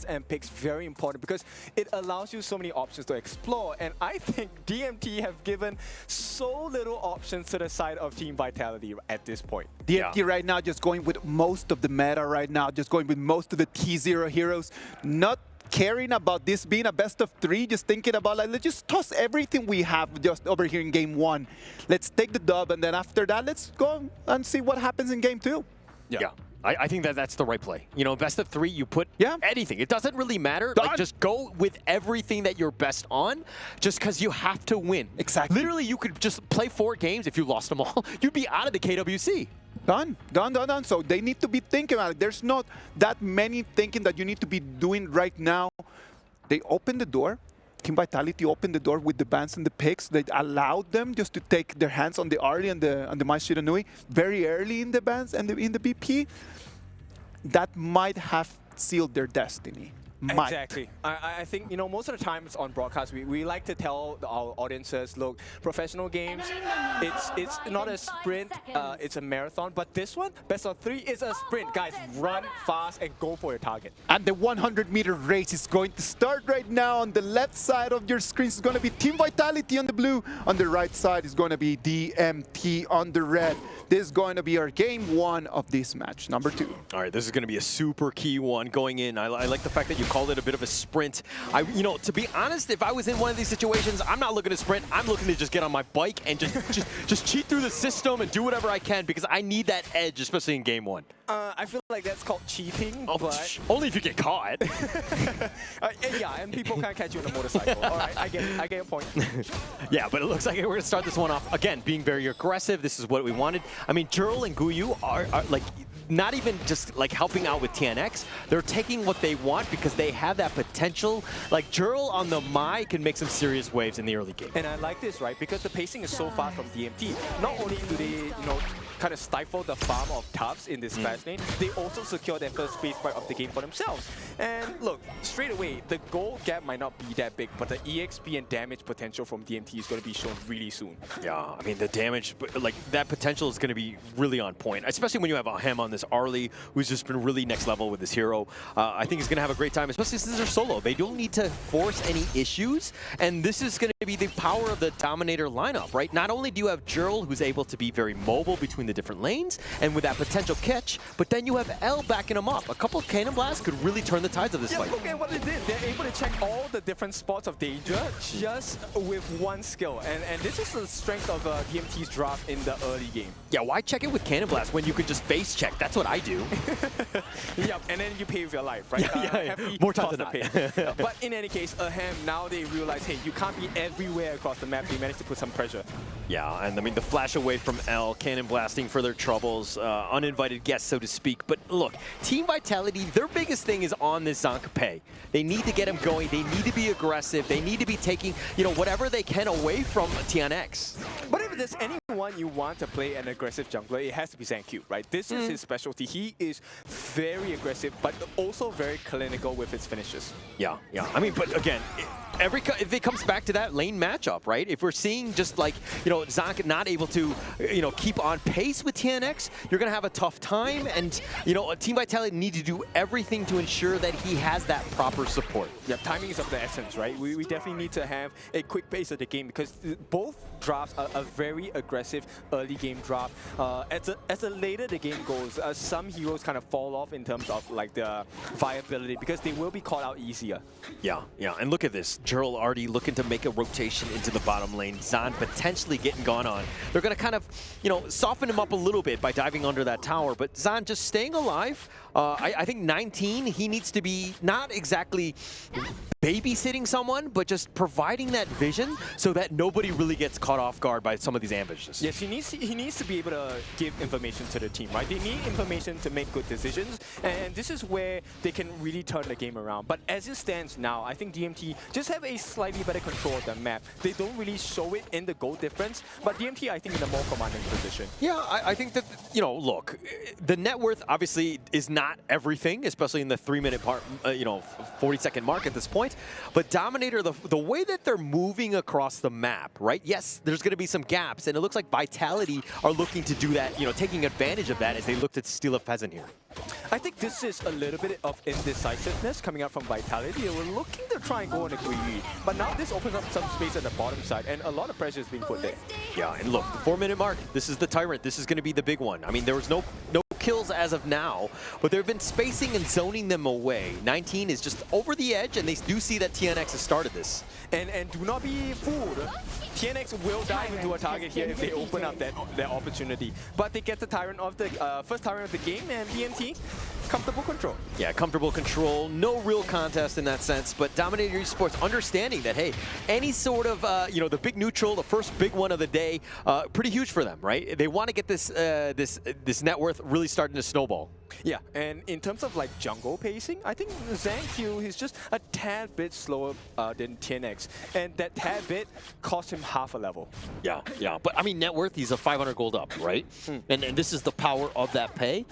stance and picks very important because it allows you so many options to explore. And I think DMT have given so little options to the side of Team Vitality at this point. DMT right now just going with most of the meta right now, just going with most of the T0 heroes, not caring about this being a best of 3, just thinking about like, let's just toss everything we have just over here in game 1. Let's take the dub, and then after that, let's go and see what happens in game 2. Yeah. I think that's the right play. You know, best of 3, you put anything. It doesn't really matter. Like, just go with everything that you're best on, just because you have to win. Exactly. Literally, you could just play 4 games. If you lost them all, you'd be out of the KWC. Done. So they need to be thinking about it. There's not that many thinking that you need to be doing right now. They opened the door. Team Vitality opened the door with the bans and the picks. They allowed them just to take their hands on the Ahri and the Mai Shiranui very early in the bans and in the BP. That might have sealed their destiny. Exactly. I think, you know, most of the times on broadcast, we like to tell our audiences, look, professional games, it's not a sprint, it's a marathon. But this one, best of 3, is a sprint. Guys, run fast and go for your target. And the 100-meter race is going to start right now. On the left side of your screen is going to be Team Vitality on the blue. On the right side is going to be DMT on the red. This is going to be our game 1 of this match, number 2. All right, this is going to be a super key one going in. I like the fact that you called it a bit of a sprint. You know, to be honest, if I was in one of these situations, I'm not looking to sprint. I'm looking to just get on my bike and just cheat through the system and do whatever I can because I need that edge, especially in game 1. I feel like that's called cheating, but only if you get caught. Yeah, and people can't catch you on a motorcycle. All right, I get your point. Yeah, but it looks like we're going to start this one off, again, being very aggressive. This is what we wanted. I mean, Jurl and Guyu are like, not even just like helping out with TNX, they're taking what they want because they have that potential. Like Jurl on the Mai can make some serious waves in the early game. And I like this, right? Because the pacing is so fast from DMT. Not only do they, you know, kind of stifle the farm of Tufts in this fast lane, they also secure their first base fight of the game for themselves. And look, straight away, the goal gap might not be that big, but the EXP and damage potential from DMT is going to be shown really soon. Yeah, I mean, the damage, like that potential is going to be really on point, especially when you have a Hem on this Arlie, who's just been really next level with this hero. I think he's going to have a great time, especially since they're solo. They don't need to force any issues, and this is going to be the power of the Dominator lineup, right? Not only do you have Jurl, who's able to be very mobile between the different lanes, and with that potential catch, but then you have L backing him up. A couple of Cannon Blasts could really turn the tides of this fight. Look at what they did. They're able to check all the different spots of danger just with one skill. And this is the strength of DMT's draft in the early game. Yeah, why check it with Cannon Blast when you could just face check? That's what I do. Yep, and then you pay with your life, right? Yeah. More time than pay. But in any case, Ahem, now they realize, hey, you can't be everywhere across the map. They managed to put some pressure. Yeah, and I mean, the flash away from L, Cannon Blasting for their troubles, uninvited guests, so to speak. But look, Team Vitality, their biggest thing is on this Zonk Pei. They need to get him going. They need to be aggressive. They need to be taking, you know, whatever they can away from TNX. But if there's anyone you want to play an aggressive jungler, it has to be ZanQ, right? This is his specialty. He is very aggressive, but also very clinical with his finishes. Yeah. I mean, but again, if it comes back to that lane matchup, right? If we're seeing just like, you know, Zonk not able to, you know, keep on pace with TNX, you're going to have a tough time. And, you know, Team Vitality need to do everything to ensure that he has that proper support. Yeah, timing is of the essence, right? We definitely need to have a quick pace of the game because both drafts are a very aggressive early game draft. As the later the game goes, some heroes kind of fall off in terms of like the viability because they will be caught out easier. Yeah, and look at this. Jurl already looking to make a rotation into the bottom lane. Zan potentially getting gone on. They're going to kind of, you know, soften him up a little bit by diving under that tower, but Zan just staying alive. I think 19, he needs to be not exactly babysitting someone, but just providing that vision so that nobody really gets caught off guard by some of these ambushes. Yes, he needs to be able to give information to the team, right? They need information to make good decisions, and this is where they can really turn the game around. But as it stands now, I think DMT just have a slightly better control of the map. They don't really show it in the goal difference, but DMT, I think, in a more commanding position. Yeah, I think that, you know, look, the net worth obviously is not everything, especially in the 3-minute part, you know, 40-second mark at this point. But Dominator, the way that they're moving across the map, right? Yes, there's going to be some gaps, and it looks like Vitality are looking to do that, you know, taking advantage of that as they look to steal a pheasant here. I think this is a little bit of indecisiveness coming out from Vitality. They were looking to try and go on a greedy, but now this opens up some space at the bottom side, and a lot of pressure is being put there. Yeah, and look, the 4-minute mark, this is the Tyrant. This is going to be the big one. I mean, there was no kills as of now, but they've been spacing and zoning them away. 19 is just over the edge, and they do see that TNX has started this. And do not be fooled. TNX will dive into a target here if they open up that opportunity. But they get the Tyrant of the first Tyrant of the game, and BMT, comfortable control. Yeah, comfortable control. No real contest in that sense, but Dominator Esports understanding that, hey, any sort of, you know, the big neutral, the first big one of the day, pretty huge for them, right? They want to get this this net worth really starting to snowball. Yeah, and in terms of like jungle pacing, I think Zhang is just a tad bit slower than TNX, and that tad bit cost him half a level. Yeah, yeah, but I mean, net worth, he's a 500 gold up, right? And this is the power of that pay.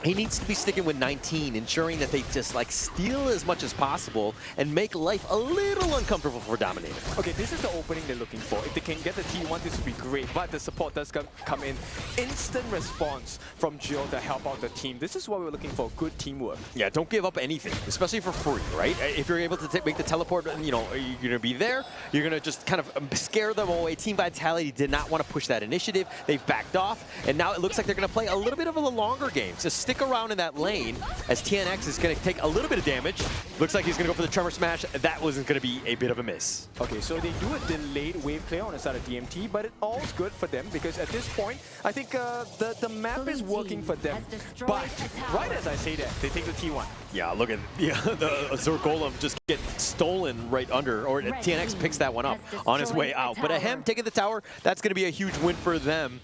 He needs to be sticking with 19, ensuring that they just like steal as much as possible and make life a little uncomfortable for Dominator. Okay, this is the opening they're looking for. If they can get the T1, this would be great, but the support does come in. Instant response from Gio to help out the team. This is what we're looking for, good teamwork. Yeah, don't give up anything, especially for free, right? If you're able to make the teleport, you know, you're going to be there, you're going to just kind of scare them away. Team Vitality did not want to push that initiative. They've backed off, and now it looks like they're going to play a little bit of a longer game. Just stick around in that lane as TNX is going to take a little bit of damage. Looks like he's going to go for the Tremor Smash. That wasn't going to be a bit of a miss. Okay, so they do a delayed wave clear on the side of DMT, but it all's good for them because at this point, I think the map is working for them. But right as I say that, they take the T1. Yeah, look at the Azure Golem just get stolen right under, or TNX picks that one up on his way out. But Ahem taking the tower, that's going to be a huge win for them.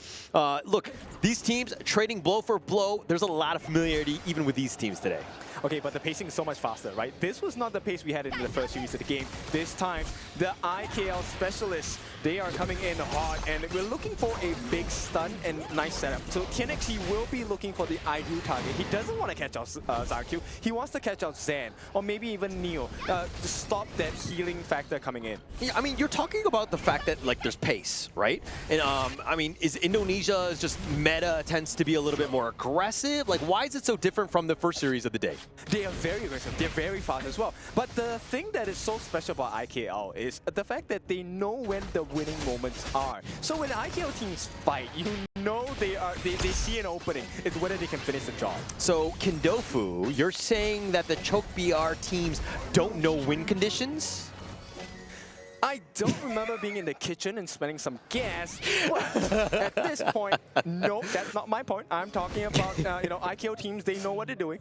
Look, these teams trading blow for blow. There's a lot of familiarity even with these teams today. Okay, but the pacing is so much faster, right? This was not the pace we had in the first series of the game. This time, the A.K.A.L. specialists, they are coming in hard, and we're looking for a big stun and nice setup. So TNX, he will be looking for the ideal target. He doesn't want to catch out Zarq. He wants to catch out Zan, or maybe even Neo, to stop that healing factor coming in. Yeah, I mean, you're talking about the fact that, like, there's pace, right? And, I mean, is Indonesia just meta tends to be a little bit more aggressive? Like, why is it so different from the first series of the day? They are very aggressive. They're very fast as well. But the thing that is so special about A.K.A.L. is the fact that they know when the winning moments are. So when A.K.A.L. teams fight, you know they see an opening. It's whether they can finish the job. So Kindofu, you're saying that the Choke BR teams don't know win conditions? I don't remember being in the kitchen and smelling some gas, but at this point, no, that's not my point. I'm talking about, you know, A.K.A.L. teams, they know what they're doing.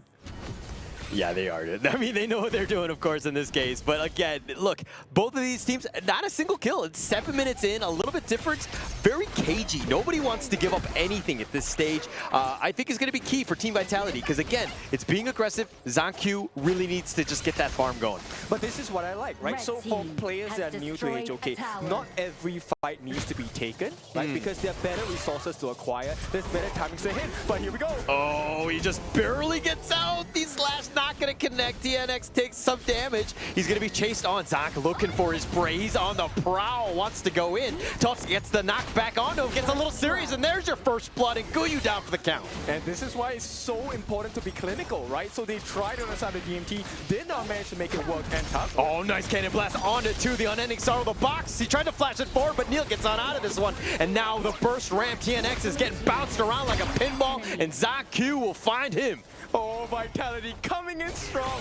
Yeah, they are. I mean, they know what they're doing, of course, in this case. But again, look, both of these teams, not a single kill. It's 7 minutes in, a little bit different. Very cagey. Nobody wants to give up anything at this stage. I think is going to be key for Team Vitality because, again, it's being aggressive. Zhang really needs to just get that farm going. But this is what I like, right? So for players that are new to HOK, not every fight needs to be taken, right? Because there are better resources to acquire. There's better timings to hit. But here we go. Oh, he just barely gets out. These last not going to connect. TNX takes some damage. He's going to be chased on. Zach looking for his prey. He's on the prowl. Wants to go in. Tufts gets the knockback onto him. Gets a little serious, and there's your first blood, and Guyu down for the count. And this is why it's so important to be clinical, right? So they tried on the side of DMT, did not manage to make it work, and Tufts. Oh, nice cannon blast onto two. The unending sorrow of the box. He tried to flash it forward, but Neil gets on out of this one. And now the burst ramp. TNX is getting bounced around like a pinball, and Zach Q will find him. Oh, Vitality coming in strong.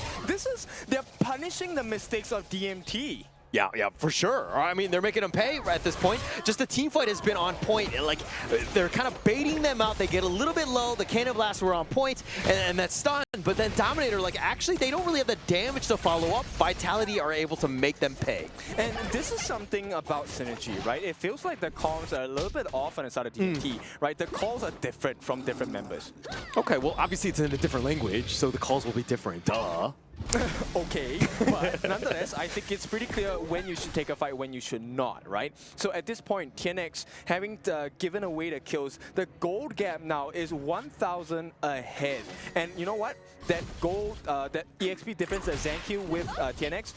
They're punishing the mistakes of DMT. Yeah, for sure. I mean, they're making them pay at this point. Just the team fight has been on point. Like, they're kind of baiting them out. They get a little bit low. The cannon blasts were on point, and that's stunned. But then Dominator, like, actually, they don't really have the damage to follow up. Vitality are able to make them pay. And this is something about Synergy, right? It feels like the calls are a little bit off on the side of DMT, right? The calls are different from different members. Okay, well, obviously, it's in a different language, so the calls will be different. Duh. Okay, but nonetheless, I think it's pretty clear when you should take a fight, when you should not, right? So at this point, TNX having given away the kills, the gold gap now is 1,000 ahead. And you know what? That gold, that EXP difference that Zhang with TNX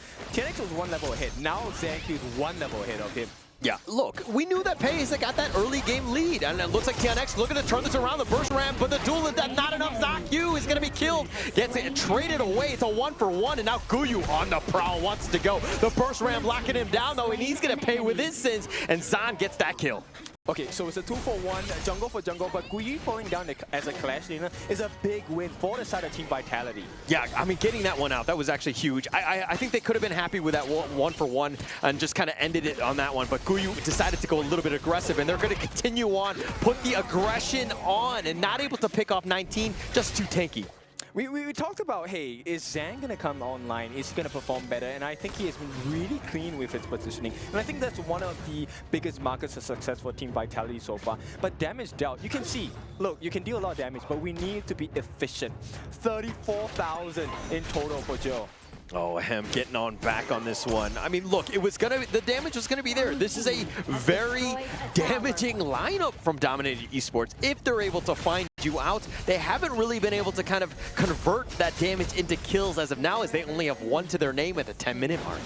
was 1 level ahead. Now Zhang is 1 level ahead of him. Yeah, look, we knew that Pace got that early game lead, and it looks like TNX looking to turn this around. The burst ram, but the duel is not enough. Zakyu is going to be killed. Gets it traded away. It's a 1-for-1, and now Guyu on the prowl wants to go. The burst ram locking him down, though, and he's going to pay with his sins, and Zan gets that kill. Okay, so it's a 2-for-1, jungle for jungle, but Guyu falling down as a clash laner is a big win for the side of Team Vitality. Yeah, I mean, getting that one out, that was actually huge. I think they could have been happy with that 1-for-1 and just kind of ended it on that one, but Guyu decided to go a little bit aggressive, and they're going to continue on, put the aggression on, and not able to pick off 19, just too tanky. We talked about, hey, is Zhang going to come online? Is he going to perform better? And I think he has been really clean with his positioning. And I think that's one of the biggest markers of success for Team Vitality so far. But damage dealt, you can see, look, you can deal a lot of damage, but we need to be efficient. 34,000 in total for Joe. Oh, him getting on back on this one. I mean, look, the damage was gonna be there. This is a very damaging lineup from Dominator Esports. If they're able to find you out, they haven't really been able to kind of convert that damage into kills as of now, as they only have 1 to their name at the 10-minute mark.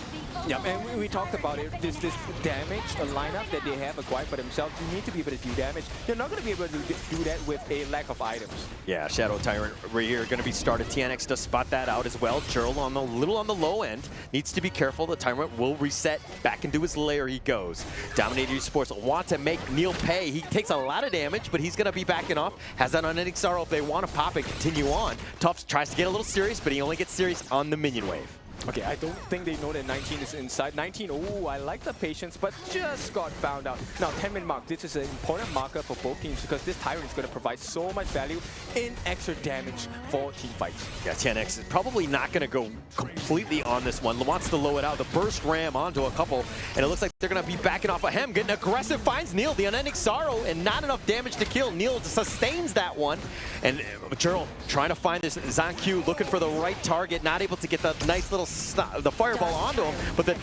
Yeah, and we talked about it. This damage lineup that they have acquired for themselves, you need to be able to do damage. You're not going to be able to do that with a lack of items. Yeah, Shadow Tyrant right here going to be started. TNX does spot that out as well. Churl on the little on the low end. Needs to be careful. The Tyrant will reset. Back into his lair he goes. Dominator Esports want to make Neil pay. He takes a lot of damage, but he's going to be backing off. Has that on Sorrow if they want to pop and continue on. Tufts tries to get a little serious, but he only gets serious on the minion wave. Okay, I don't think they know that 19 is inside. 19, oh, I like the patience, but just got found out. Now, 10-minute mark, this is an important marker for both teams because this Tyrant is going to provide so much value in extra damage for team fights. Yeah, TNX is probably not going to go completely on this one. Wants to low it out. The burst ram onto a couple, and it looks like they're going to be backing off of him. Getting aggressive, finds Neil, the unending sorrow, and not enough damage to kill. Neil sustains that one, and Churl trying to find this Zakyu, looking for the right target, not able to get the nice little the fireball onto him, but the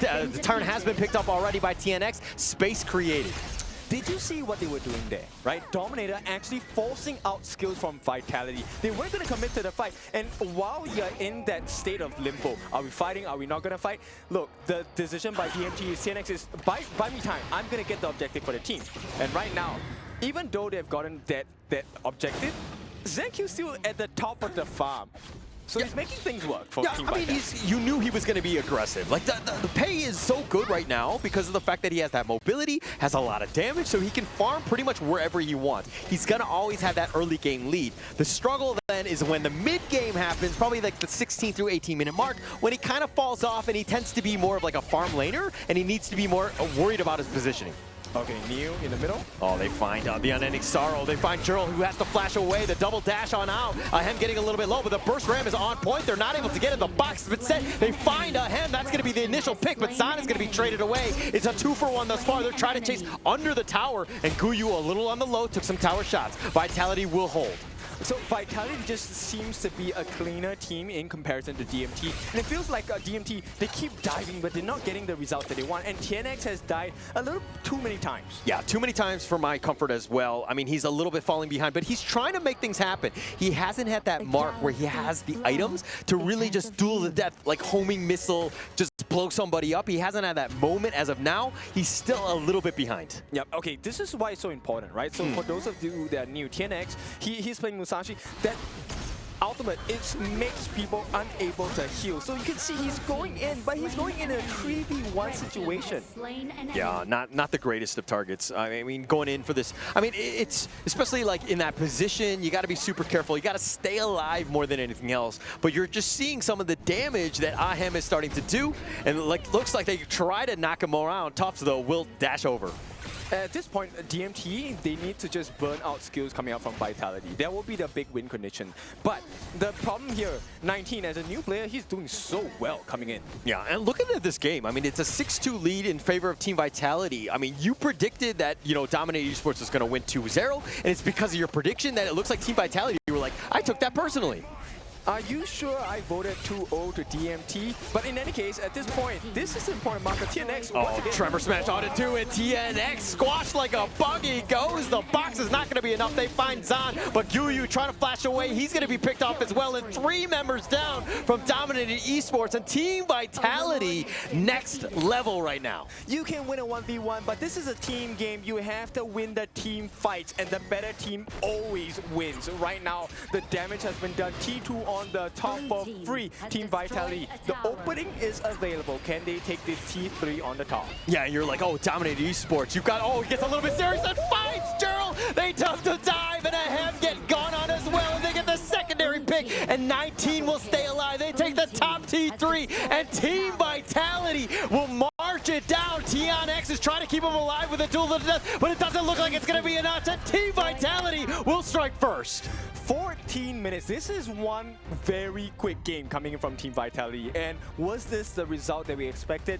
Tyrant has been picked up already by TNX. Space created. Did you see what they were doing there, right? Dominator actually forcing out skills from Vitality. They weren't going to commit to the fight. And while you're in that state of limbo, are we fighting? Are we not going to fight? Look, the decision by DMT is TNX is, buy me time. I'm going to get the objective for the team. And right now, even though they've gotten that objective, Zenq's still at the top of the farm. So he's making things work for Team Vitality. I mean, you knew he was going to be aggressive. Like, the pay is so good right now because of the fact that he has that mobility, has a lot of damage, so he can farm pretty much wherever he wants. He's going to always have that early game lead. The struggle then is when the mid game happens, probably like the 16 through 18-minute mark, when he kind of falls off and he tends to be more of like a farm laner, and he needs to be more worried about his positioning. Okay, Neo in the middle. Oh, they find the unending sorrow. They find Churl, who has to flash away. The double dash on out. Hem getting a little bit low, but the burst ram is on point. They're not able to get in the box. But set, they find Hem. That's going to be the initial pick, but Zan is going to be traded away. It's a 2-for-1 thus far. They're trying to chase under the tower, and Guyu a little on the low, took some tower shots. Vitality will hold. So Vitality just seems to be a cleaner team in comparison to DMT. And it feels like DMT, they keep diving, but they're not getting the results that they want. And TNX has died a little too many times. Yeah, too many times for my comfort as well. I mean, he's a little bit falling behind, but he's trying to make things happen. He hasn't had that mark where he has the items to really just duel to death, like homing missile, just blow somebody up. He hasn't had that moment as of now. He's still a little bit behind. Yep, okay, this is why it's so important, right? So for those of you that are new, TNX, he's playing Musashi. That ultimate, it makes people unable to heal. So you can see he's going in, but he's going in a 3v1 situation. Yeah, not the greatest of targets. I mean, going in for this, I mean, it's especially like in that position, you got to be super careful. You got to stay alive more than anything else. But you're just seeing some of the damage that Ahem is starting to do, and like looks like they try to knock him around. Tufts though will dash over. At this point, DMT, they need to just burn out skills coming out from Vitality. That will be the big win condition. But the problem here, 19, as a new player, he's doing so well coming in. Yeah, and looking at this game, I mean, it's a 6-2 lead in favor of Team Vitality. I mean, you predicted that, you know, Dominator Esports was going to win 2-0, and it's because of your prediction that it looks like Team Vitality, you were like, I took that personally. Are you sure I voted 2-0 to DMT? But in any case, at this point, this is an important marker. TNX. Oh, Tremor Smash on it too, and TNX squashed like a bug. He goes. The box is not going to be enough. They find Zan, but Guyu trying to flash away. He's going to be picked off as well, and 3 members down from Dominator Esports, and Team Vitality next level right now. You can win a 1v1, but this is a team game. You have to win the team fights, and the better team always wins. Right now, the damage has been done. T2 on the top for free. Team Vitality. The opening is available. Can they take this T3 on the top? Yeah, and you're like, oh, Dominator Esports. You've got, oh, he gets a little bit serious and fights Gerald. They took the dive, and a Hem get gone on as well, and they get the secondary pick, and 19 will stay alive. They take the top T3, and Team Vitality will march it down. TNX is trying to keep him alive with a duel to the death, but it doesn't look like it's going to be enough. And Team Vitality will strike first. 14 minutes. This is one very quick game coming in from Team Vitality. And was this the result that we expected?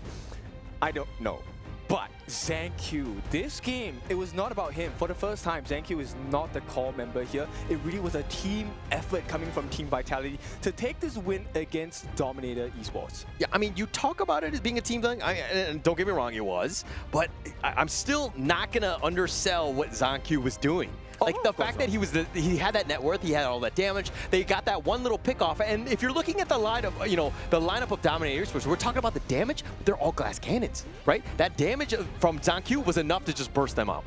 I don't know. But Zangq, this game, it was not about him. For the first time, Zangq is not the core member here. It really was a team effort coming from Team Vitality to take this win against Dominator Esports. Yeah, I mean, you talk about it as being a team thing, and don't get me wrong, it was, but I'm still not going to undersell what Zangq was doing. Like the fact that he had that net worth, he had all that damage, they got that one little pick off, and if you're looking at the lineup, you know, the lineup of Dominator Esports, we're talking about the damage, they're all glass cannons, right? That damage from Zangq was enough to just burst them up.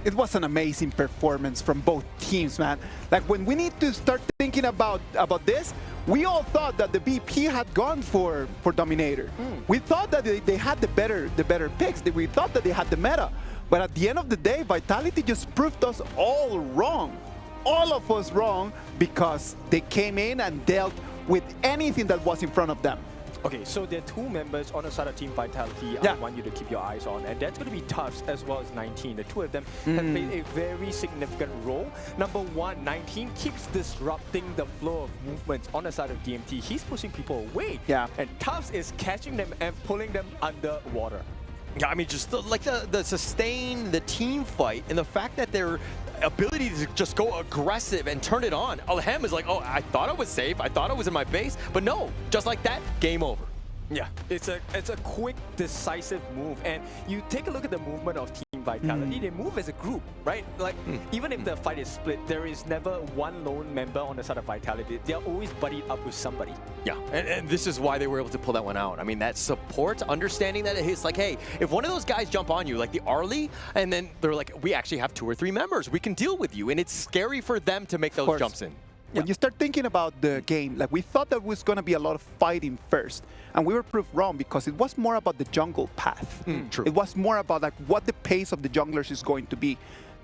It was an amazing performance from both teams, man. Like when we need to start thinking about this, we all thought that the BP had gone for Dominator. We thought that they had the better picks. We thought that they had the meta. But at the end of the day, Vitality just proved us all wrong. All of us wrong, because they came in and dealt with anything that was in front of them. Okay, so there are 2 members on the side of Team Vitality I want you to keep your eyes on, and that's going to be Tufts as well as 19. The 2 of them have played a very significant role. Number 1, 19 keeps disrupting the flow of movements on the side of DMT. He's pushing people away, and Tufts is catching them and pulling them underwater. Yeah, I mean, just like the sustain, the team fight, and the fact that their ability to just go aggressive and turn it on. Hem is like, oh, I thought I was safe. I thought I was in my base. But no, just like that, game over. Yeah, it's a quick, decisive move. And you take a look at the movement of Team Vitality, they move as a group, right? Like, even if the fight is split, there is never one lone member on the side of Vitality. They're always buddied up with somebody. Yeah, and this is why they were able to pull that one out. I mean, that support, understanding that it's like, hey, if one of those guys jump on you, like the Arlie, and then they're like, we actually have 2 or 3 members. We can deal with you. And it's scary for them to make those jumps in. When you start thinking about the game, like we thought that was going to be a lot of fighting first, and we were proved wrong because it was more about the jungle path. True. It was more about like what the pace of the junglers is going to be.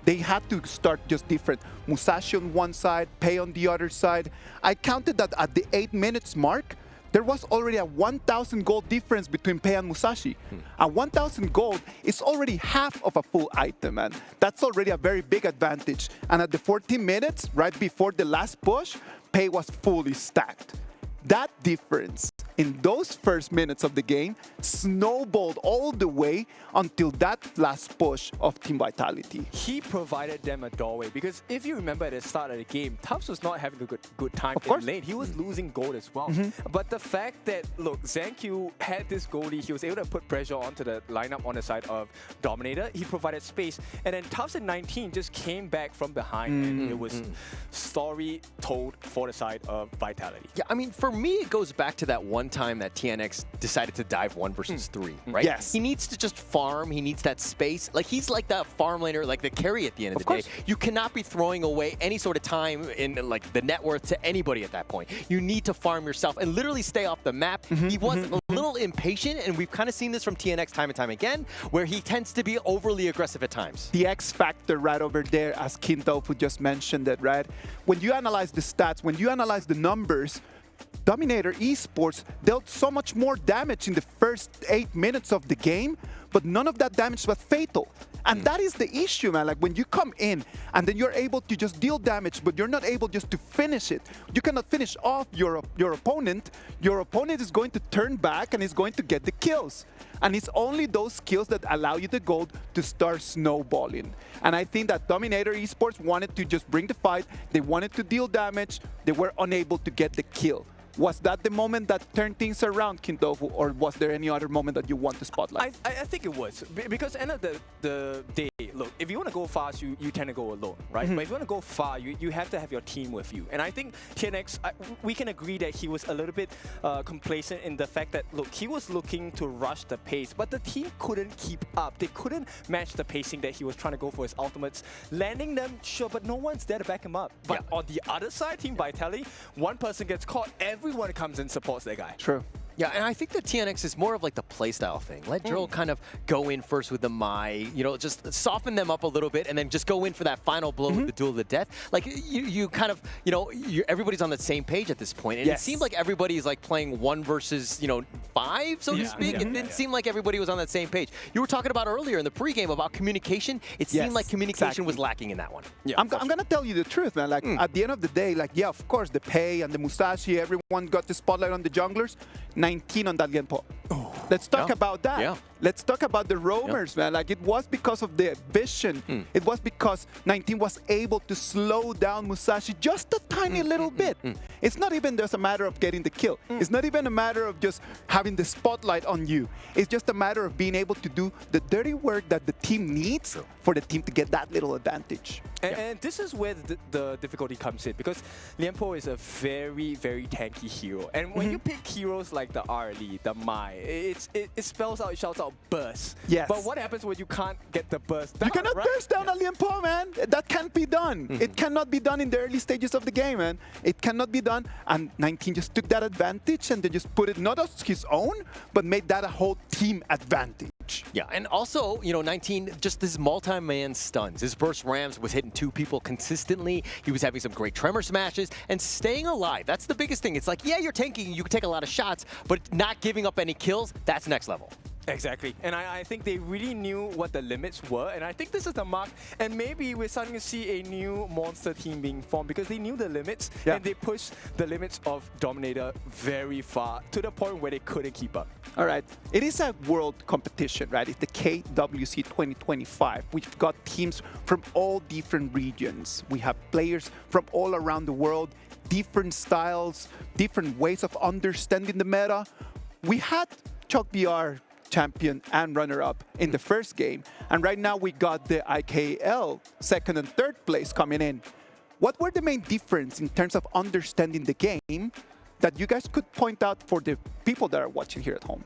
They had to start just different. Musashi on one side, Pei on the other side. I counted that at the 8 minutes mark, there was already a 1,000 gold difference between Pei and Musashi. A 1,000 gold is already half of a full item, and that's already a very big advantage. And at the 14 minutes, right before the last push, Pei was fully stacked. That difference in those first minutes of the game snowballed all the way until that last push of Team Vitality. He provided them a doorway, because if you remember at the start of the game, Tufts was not having a good time in lane. He was losing gold as well. But the fact that, look, Zangq had this goalie, he was able to put pressure onto the lineup on the side of Dominator. He provided space, and then Tufts at 19 just came back from behind, and it was story told for the side of Vitality. Yeah, I mean, for me, it goes back to that one time that TNX decided to dive 1 versus 3, right? Yes. He needs to just farm. He needs that space. Like, he's like the farm laner, like the carry at the end of the day. You cannot be throwing away any sort of time in like the net worth to anybody at that point. You need to farm yourself and literally stay off the map. He was a little impatient, and we've kind of seen this from TNX time and time again, where he tends to be overly aggressive at times. The X factor right over there, as Kintofu just mentioned it, right? When you analyze the stats, when you analyze the numbers, Dominator Esports dealt so much more damage in the first 8 minutes of the game, but none of that damage was fatal. And that is the issue, man. Like when you come in and then you're able to just deal damage, but you're not able just to finish it. You cannot finish off your opponent. Your opponent is going to turn back and is going to get the kills. And it's only those kills that allow you the gold to start snowballing. And I think that Dominator Esports wanted to just bring the fight. They wanted to deal damage. They were unable to get the kill. Was that the moment that turned things around, Kintofu, or was there any other moment that you want to spotlight? I think it was. Because end of the day, look, if you want to go fast, you tend to go alone, right? But if you want to go far, you have to have your team with you. And I think TNX, we can agree that he was a little bit complacent in the fact that, look, he was looking to rush the pace, but the team couldn't keep up. They couldn't match the pacing that he was trying to go for his ultimates. Landing them, sure, but no one's there to back him up. But on the other side, Team Vitality, one person gets caught, everyone comes and supports that guy. True. Yeah, and I think the TNX is more of like the playstyle thing. Let Drill kind of go in first with the Mai, you know, just soften them up a little bit and then just go in for that final blow with the Duel of the Death. Like, you kind of, you know, everybody's on the same page at this point. And it seemed like everybody is like playing 1 versus, you know, 5, so to speak. It didn't seem like everybody was on that same page. You were talking about earlier in the pregame about communication. It seemed like communication was lacking in that one. Yeah, I'm going to tell you the truth, man. Like, at the end of the day, like, yeah, of course, the Pei and the Musashi, everyone got the spotlight on the junglers. 19 on that Genpo. Let's talk about that. Yeah. Let's talk about the roamers, man. Like, it was because of the vision. It was because 19 was able to slow down Musashi just a tiny little bit. It's not even just a matter of getting the kill. It's not even a matter of just having the spotlight on you. It's just a matter of being able to do the dirty work that the team needs for the team to get that little advantage. And this is where the difficulty comes in, because Lianpo is a very, very tanky hero. And when you pick heroes like the Arlie, the Mai, it spells out, it shouts out burst. Yes. But what happens when you can't get the burst down, You cannot burst down a Lianpo, man. That can't be done. It cannot be done in the early stages of the game, man. It cannot be done. And 19 just took that advantage and they just put it not as his own, but made that a whole team advantage. Yeah, and also, you know, 19, just this multi-man stuns. His burst rams was hitting 2 people consistently. He was having some great tremor smashes and staying alive. That's the biggest thing. It's like, yeah, you're tanking, you can take a lot of shots, but not giving up any kills, that's next level. Exactly. And I think they really knew what the limits were. And I think this is the mark. And maybe we're starting to see a new monster team being formed because they knew the limits and they pushed the limits of Dominator very far to the point where they couldn't keep up. All right. It is a world competition, right? It's the KWC 2025. We've got teams from all different regions. We have players from all around the world, different styles, different ways of understanding the meta. We had CHOC champion and runner-up in the first game. And right now we got the A.G.A.L. second and third place coming in. What were the main difference in terms of understanding the game that you guys could point out for the people that are watching here at home?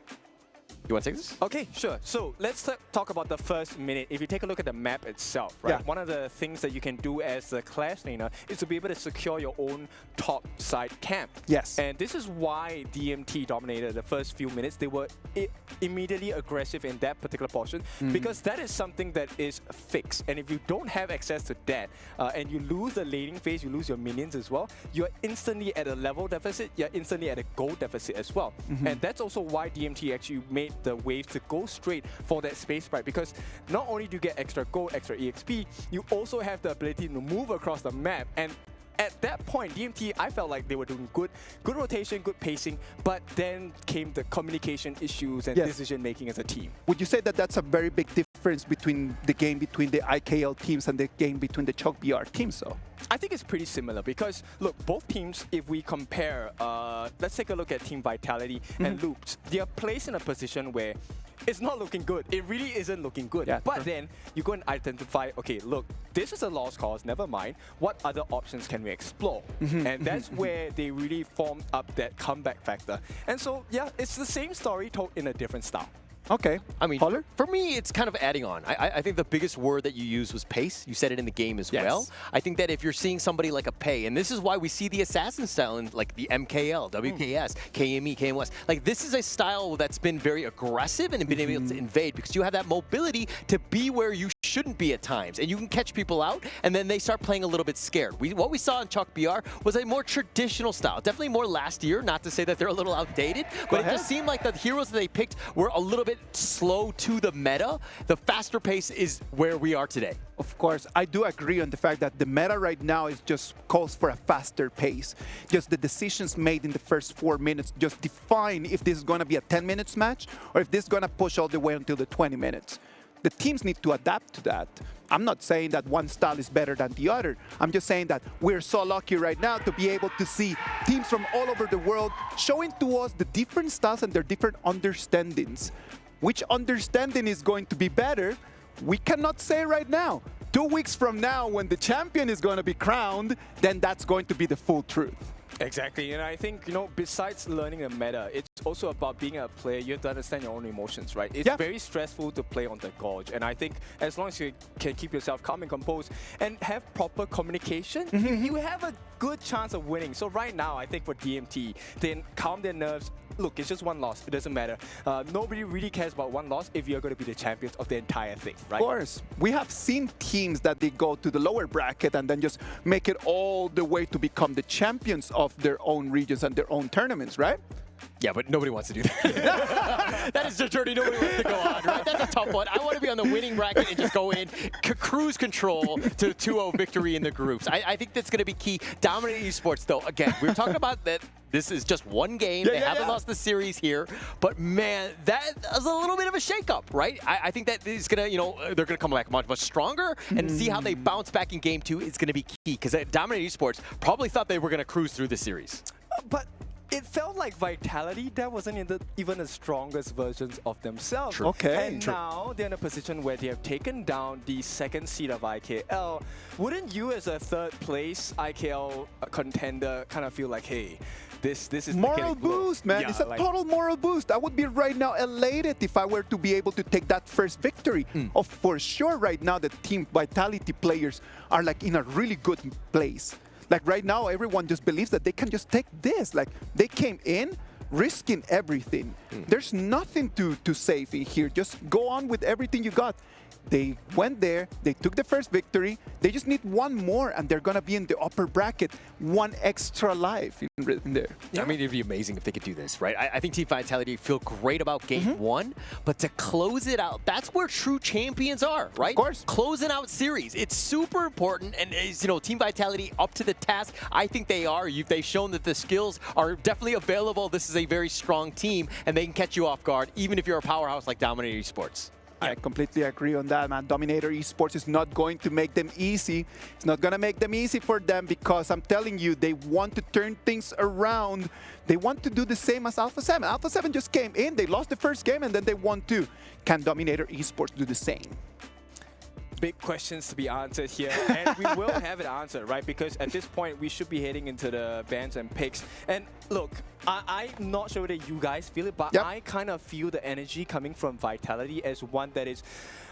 You want to take this? Okay, sure. So let's talk about the first minute. If you take a look at the map itself, right? One of the things that you can do as the Clash laner is to be able to secure your own top side camp. Yes. And this is why DMT dominated the first few minutes. They were immediately aggressive in that particular portion because that is something that is fixed. And if you don't have access to that and you lose the laning phase, you lose your minions as well, you're instantly at a level deficit, you're instantly at a gold deficit as well. And that's also why DMT actually made the wave to go straight for that space sprite, because not only do you get extra gold, extra EXP, you also have the ability to move across the map. And at that point, DMT, I felt like they were doing good rotation, good pacing, but then came the communication issues and decision making as a team. Would you say that that's a very big difference between the game between the A.G.A.L. teams and the game between the CHOC teams, though? I think it's pretty similar because, look, both teams, if we compare, let's take a look at Team Vitality and Loops. They are placed in a position where it's not looking good. It really isn't looking good. Yeah, but then you go and identify, okay, look, this is a lost cause, never mind. What other options can we explore? And that's where they really formed up that comeback factor. And so, yeah, it's the same story told in a different style. Okay. I mean, Holler? for me, it's kind of adding on. I think the biggest word that you used was pace. You said it in the game as well. I think that if you're seeing somebody like a Pei, and this is why we see the assassin style in like the MKL, WKS, KME, KMS. Like, this is a style that's been very aggressive and been able to invade because you have that mobility to be where you shouldn't be at times, and you can catch people out, and then they start playing a little bit scared. What we saw in Chuck BR was a more traditional style, definitely more last year, not to say that they're a little outdated, but it just seemed like the heroes that they picked were a little bit slow to the meta. The faster pace is where we are today. Of course, I do agree on the fact that the meta right now is just calls for a faster pace. Just the decisions made in the first 4 minutes just define if this is going to be a 10 minutes match or if this is going to push all the way until the 20 minutes. The teams need to adapt to that. I'm not saying that one style is better than the other. I'm just saying that we're so lucky right now to be able to see teams from all over the world showing to us the different styles and their different understandings. Which understanding is going to be better? We cannot say right now. 2 weeks from now, when the champion is going to be crowned, then that's going to be the full truth. Exactly, and I think, you know, besides learning the meta, it's also about being a player. You have to understand your own emotions, right? It's very stressful to play on the gorge, and I think as long as you can keep yourself calm and composed and have proper communication, you have a good chance of winning. So right now, I think for DMT, then calm their nerves. Look, it's just one loss. It doesn't matter. Nobody really cares about one loss if you're going to be the champions of the entire thing, right? Of course. We have seen teams that they go to the lower bracket and then just make it all the way to become the champions of their own regions and their own tournaments, right? Yeah, but nobody wants to do that. That is the journey nobody wants to go on, right? That's a tough one. I want to be on the winning bracket and just go in, cruise control to 2-0 victory in the groups. I think that's going to be key. Dominator Esports, though, again, we were talking about that. This is just one game. They haven't lost the series here. But, man, that was a little bit of a shakeup, right? I think that is going to, you know, they're going to come back much stronger and see how they bounce back in game 2 is going to be key because Dominator Esports probably thought they were going to cruise through the series. But it felt like Vitality, that wasn't even the strongest versions of themselves. True. Okay. And now they're in a position where they have taken down the second seed of IKL. Wouldn't you, as a third place IKL contender, kind of feel like, hey, this is moral the boost, man. Yeah, it's a total moral boost. I would be right now elated if I were to be able to take that first victory. For sure, right now, the Team Vitality players are like in a really good place. Like right now, everyone just believes that they can just take this. Like they came in risking everything. There's nothing to save in here. Just go on with everything you got. They went there, they took the first victory, they just need one more and they're gonna be in the upper bracket, one extra life in there. Yeah. I mean, it'd be amazing if they could do this, right? I think Team Vitality feel great about game 1, but to close it out, that's where true champions are, right? Of course. Closing out series, it's super important, and is, you know, Team Vitality up to the task? I think they are. They've shown that the skills are definitely available. This is a very strong team, and they can catch you off guard, even if you're a powerhouse like Dominator Esports. I completely agree on that, man. Dominator Esports is not going to make them easy. It's not going to make them easy for them because I'm telling you, they want to turn things around. They want to do the same as Alpha 7. Alpha 7 just came in, they lost the first game, and then they won 2. Can Dominator Esports do the same? Big questions to be answered here, and we will have it answered, right? Because at this point, we should be heading into the bans and picks. And look, I'm not sure that you guys feel it, but I kind of feel the energy coming from Vitality as one that is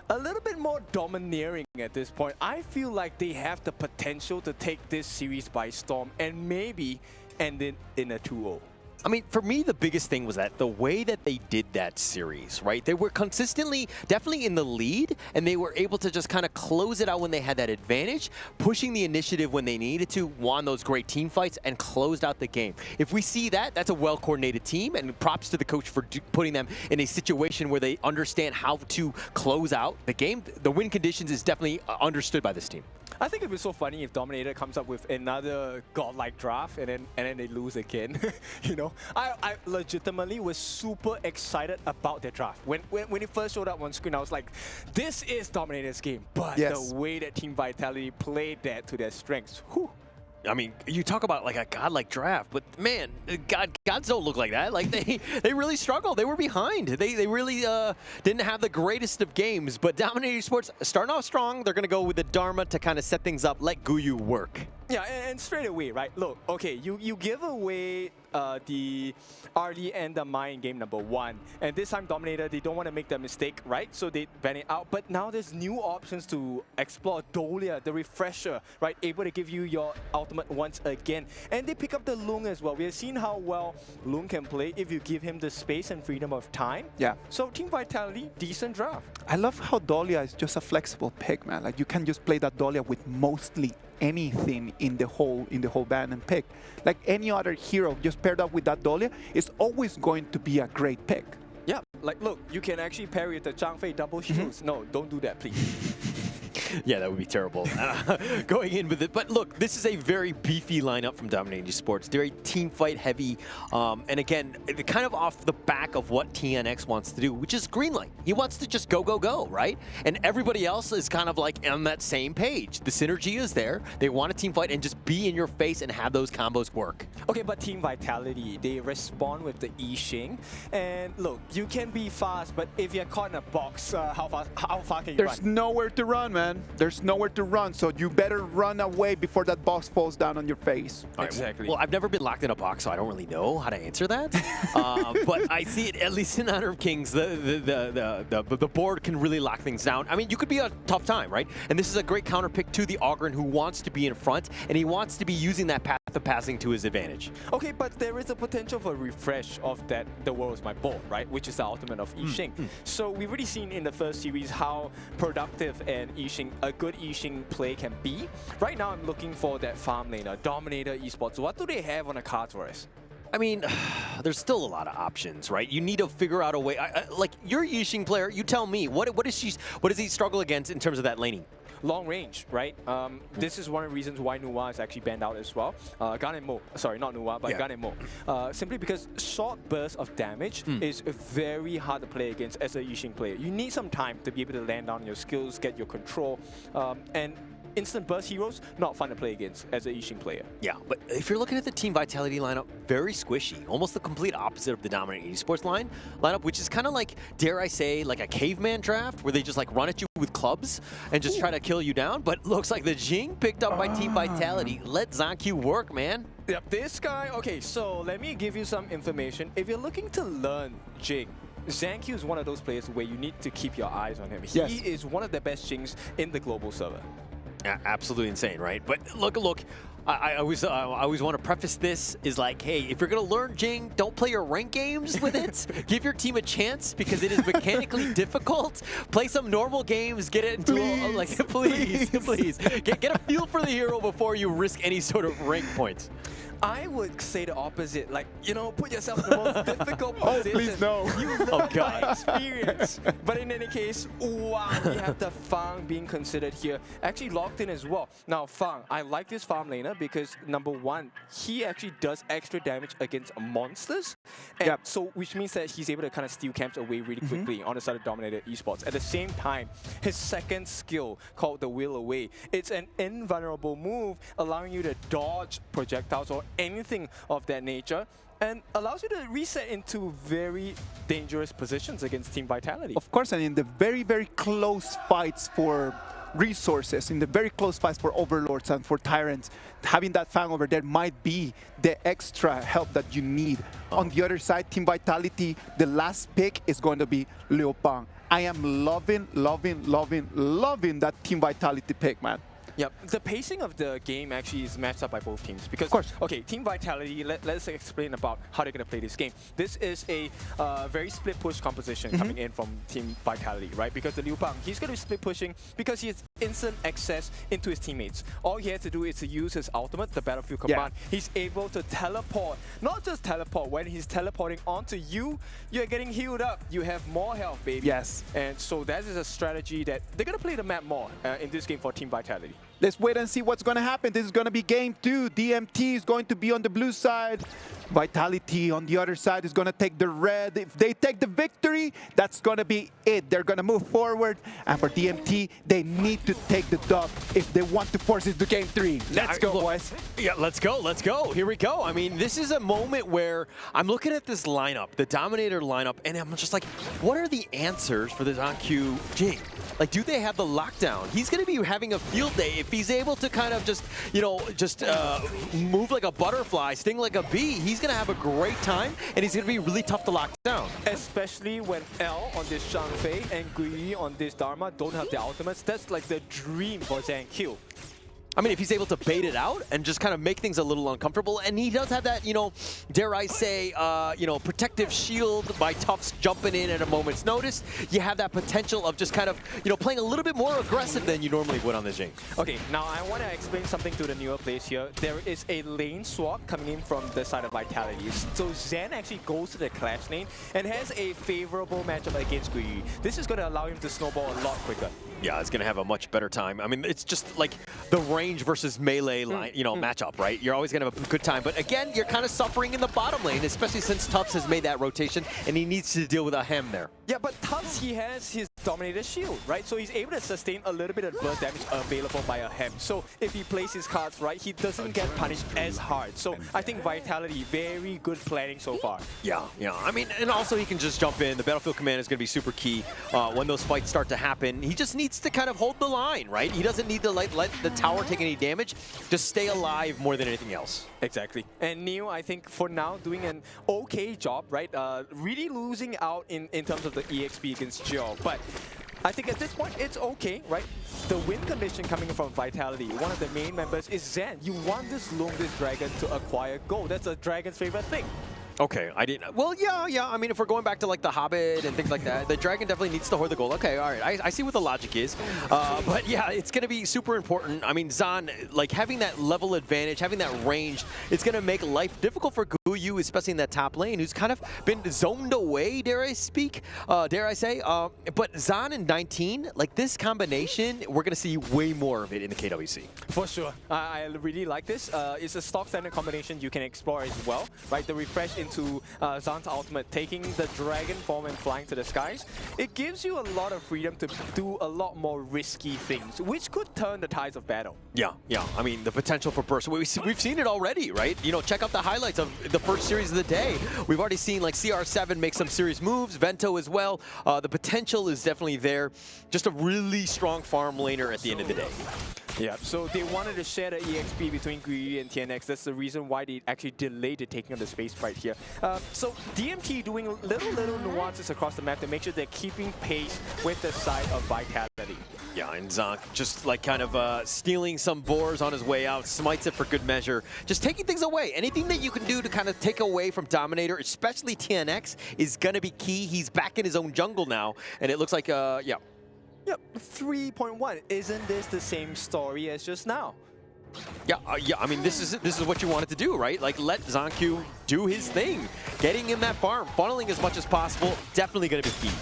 a little bit more domineering at this point. I feel like they have the potential to take this series by storm and maybe end it in a 2-0. I mean, for me, the biggest thing was that the way that they did that series, right? They were consistently, definitely in the lead, and they were able to just kind of close it out when they had that advantage, pushing the initiative when they needed to, won those great team fights, and closed out the game. If we see that, that's a well-coordinated team, and props to the coach for putting them in a situation where they understand how to close out the game. The win conditions is definitely understood by this team. I think it would be so funny if Dominator comes up with another godlike draft and then they lose again. You know, I legitimately was super excited about their draft. When it first showed up on screen, I was like, this is Dominator's game. But the way that Team Vitality played that to their strengths, whew. I mean, you talk about like a godlike draft, but man, gods don't look like that. Like they really struggled. They were behind. They really didn't have the greatest of games. But Dominator Esports starting off strong. They're going to go with the Dharma to kind of set things up. Let Guyu work. Yeah, and straight away, right? Look, okay, you give away the RD and the mine game number 1, and this time Dominator, they don't want to make the mistake, right? So they ban it out. But now there's new options to explore. Dolia, the refresher, right? Able to give you your ultimate once again, and they pick up the Lung as well. We have seen how well Lung can play if you give him the space and freedom of time. Yeah. So Team Vitality, decent draft. I love how Dolia is just a flexible pick, man. Like you can just play that Dolia with mostly anything in the whole ban and pick. Like any other hero just paired up with that Dolia is always going to be a great pick. Yeah, like look, you can actually pair with the Zhang Fei double shields. No, don't do that, please. Yeah, that would be terrible going in with it. But look, this is a very beefy lineup from Dominator Esports. They're a team fight heavy. And again, kind of off the back of what TNX wants to do, which is greenlight. He wants to just go, go, go, right? And everybody else is kind of like on that same page. The synergy is there. They want a team fight and just be in your face and have those combos work. Okay, but Team Vitality, they respond with the Yixing. And look, you can be fast, but if you're caught in a box, how far can you There's run? nowhere to run, man. There's nowhere to run, so you better run away before that box falls down on your face. Exactly. Well, I've never been locked in a box, so I don't really know how to answer that. But I see it, at least in Honor of Kings, the board can really lock things down. I mean, you could be a tough time, right? And this is a great counter pick to the Ogren, who wants to be in front, and he wants to be using that path of passing to his advantage. Okay, but there is a potential for refresh of that the world is my board, right? Which is the ultimate of Yixing. So we've already seen in the first series how productive and a good Yixing play can be. Right now I'm looking for that farm laner, Dominator Esports. What do they have on the cards for us? I mean, there's still a lot of options, right? You need to figure out a way. Like, you're a Yixing player, you tell me, what does he struggle against in terms of that laning? Long range, right? This is one of the reasons why Nuwa is actually banned out as well. Gun and Mo, sorry, not Nuwa, but Gun and Mo. Simply because short bursts of damage is very hard to play against as a Yixing player. You need some time to be able to land down your skills, get your control, and instant burst heroes, not fun to play against as a Yixing player. Yeah, but if you're looking at the Team Vitality lineup, very squishy. Almost the complete opposite of the Dominator Esports lineup, which is kind of like, dare I say, like a caveman draft, where they just like run at you with clubs and just try to kill you down. But looks like the Jing picked up by Team Vitality. Let ZanQ work, man. Yep, this guy, okay, so let me give you some information. If you're looking to learn Jing, ZanQ is one of those players where you need to keep your eyes on him. He is one of the best Jings in the global server. Absolutely insane, right? But look, I always want to preface this is like, hey, if you're going to learn Jing, don't play your rank games with it. Give your team a chance because it is mechanically difficult. Play some normal games, get it into please. Get a feel for the hero before you risk any sort of rank points. I would say the opposite. Like, you know, put yourself in the most difficult position. Please no. You learn by experience. But in any case, wow, we have the Fang being considered here. Actually locked in as well. Now, Fang, I like this farm laner because, number one, he actually does extra damage against monsters. And so, which means that he's able to kind of steal camps away really quickly on the side of Dominator Esports. At the same time, his second skill, called the Will Away, it's an invulnerable move, allowing you to dodge projectiles or anything of that nature, and allows you to reset into very dangerous positions against Team Vitality. Of course, and in the very, very close fights for resources, in the very close fights for overlords and for tyrants, having that Fang over there might be the extra help that you need. On the other side, Team Vitality, the last pick is going to be Liupang. I am loving that Team Vitality pick, man. Yep, the pacing of the game actually is matched up by both teams because, okay, Team Vitality, let's explain about how they're going to play this game. This is a very split push composition coming in from Team Vitality, right? Because the Liu Bang, he's going to be split pushing because he has instant access into his teammates. All he has to do is to use his ultimate, the Battlefield Command. He's able to teleport, not just teleport, when he's teleporting onto you, you're getting healed up. You have more health, baby. Yes. And so that is a strategy that they're going to play the map more in this game for Team Vitality. Let's wait and see what's going to happen. This is going to be game 2. DMT is going to be on the blue side. Vitality on the other side is going to take the red. If they take the victory, that's going to be it. They're going to move forward. And for DMT, they need to take the dub if they want to force it to game 3. Let's go, boys. Yeah, let's go. Let's go. Here we go. I mean, this is a moment where I'm looking at this lineup, the Dominator lineup, and I'm just like, what are the answers for this ZanQ Jing? Like, do they have the lockdown? He's going to be having a field day if if he's able to kind of just, you know, move like a butterfly, sting like a bee, he's going to have a great time, and he's going to be really tough to lock down. Especially when L on this Shang Fei and Gui on this Dharma don't have the ultimates. That's like the dream for Gen.G. I mean, if he's able to bait it out and just kind of make things a little uncomfortable, and he does have that, you know, dare I say, you know, protective shield by Tufts jumping in at a moment's notice, you have that potential of just kind of, you know, playing a little bit more aggressive than you normally would on the Jing. Okay, now I want to explain something to the newer players here. There is a lane swap coming in from the side of Vitality. So Zen actually goes to the Clash lane and has a favorable matchup against Gui. This is going to allow him to snowball a lot quicker. Yeah, it's going to have a much better time. I mean, it's just like the range versus melee line, you know, matchup, right? You're always going to have a good time. But again, you're kind of suffering in the bottom lane, especially since Tufts has made that rotation and he needs to deal with a hem there. Yeah, but Tufts, he has his Dominator shield, right? So he's able to sustain a little bit of burst damage available by a hem. So if he plays his cards right, he doesn't get punished as hard. So I think Vitality, very good planning so far. Yeah. I mean, and also he can just jump in. The battlefield command is going to be super key when those fights start to happen. He just needs to kind of hold the line, right? He doesn't need to let the tower take any damage. Just stay alive more than anything else. Exactly. And Neo, I think for now, doing an okay job, right? Really losing out in terms of the EXP against Joe. But I think at this point, it's okay, right? The win condition coming from Vitality, one of the main members is Zen. You want this Loom, this Dragon to acquire gold. That's a Dragon's favorite thing. Okay, I didn't. Well, yeah. I mean, if we're going back to like the Hobbit and things like that, the Dragon definitely needs to hoard the gold. Okay, all right. I see what the logic is. But yeah, it's going to be super important. I mean, Zan, like having that level advantage, having that range, it's going to make life difficult for Guyu, especially in that top lane, who's kind of been zoned away, dare I say. But Zan and 19, like this combination, we're going to see way more of it in the KWC. For sure. I really like this. It's a stock standard combination you can explore as well, right? The refresh into Zan's ultimate, taking the dragon form and flying to the skies. It gives you a lot of freedom to do a lot more risky things, which could turn the tides of battle. Yeah. I mean, the potential for burst. We've seen it already, right? You know, check out the highlights of the first series of the day. We've already seen like CR7 make some serious moves, Vento as well. The potential is definitely there. Just a really strong farm laner at the end of the day. Yeah, so they wanted to share the EXP between Gui and TNX. That's the reason why they actually delayed the taking of the space right here. So DMT doing little nuances across the map to make sure they're keeping pace with the side of Vitality. Yeah, and Zonk just like kind of stealing some boars on his way out, smites it for good measure. Just taking things away. Anything that you can do to kind of take away from Dominator, especially TNX, is going to be key. He's back in his own jungle now, and it looks like, yeah. Yep, 3.1. Isn't this the same story as just now? Yeah. I mean, this is what you wanted to do, right? Like, let Zanku do his thing. Getting in that farm, funneling as much as possible, definitely going to be key.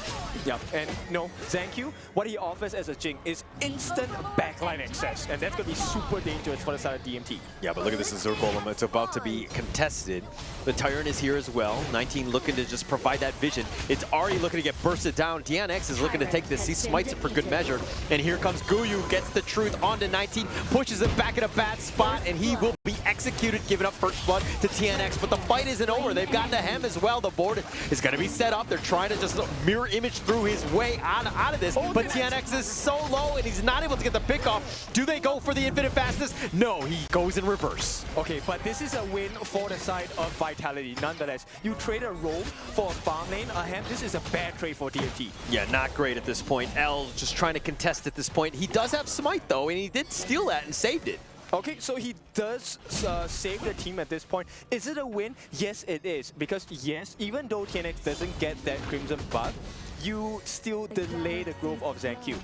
Yeah, and no, Zanku, what he offers as a Jing is instant backline access, and that's going to be super dangerous for the side of DMT. Yeah, but look at this Azure Golem. It's about to be contested. The Tyrant is here as well. 19 looking to just provide that vision. It's already looking to get bursted down. DNX is looking to take this. He smites it for good measure. And here comes Guyu, gets the truth onto 19, pushes him back in a bad spot, and he will be executed, giving up first blood to TNX. But the fight isn't over. They've gotten to him as well. The board is going to be set up. They're trying to just mirror image through his way out of this. But TNX is so low, and he's not able to get the pick off. Do they go for the infinite fastness? No, he goes in reverse. Okay, but this is a win for the side of Vitality. Nonetheless, you trade a roam for a farm lane. This is a bad trade for DMT. Yeah, not great at this point. L just trying to contest at this point. He does have Smite, though, and he did steal that and saved it. Okay, so he does save the team at this point. Is it a win? Yes, it is. Because yes, even though TNX doesn't get that Crimson buff, you still delay the growth of Zanku.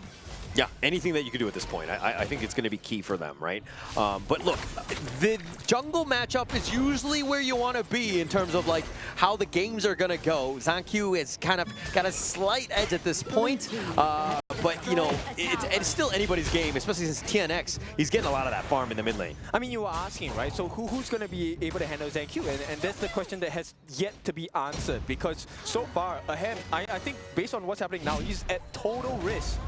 Yeah, anything that you can do at this point. I think it's going to be key for them, right? But look, the jungle matchup is usually where you want to be in terms of like how the games are going to go. Zanku has kind of got a slight edge at this point, but you know, it's still anybody's game, especially since TNX, he's getting a lot of that farm in the mid lane. I mean, you were asking, right? So who's going to be able to handle Zanku? And that's the question that has yet to be answered, because so far, ahead, I think based on what's happening now, he's at total risk.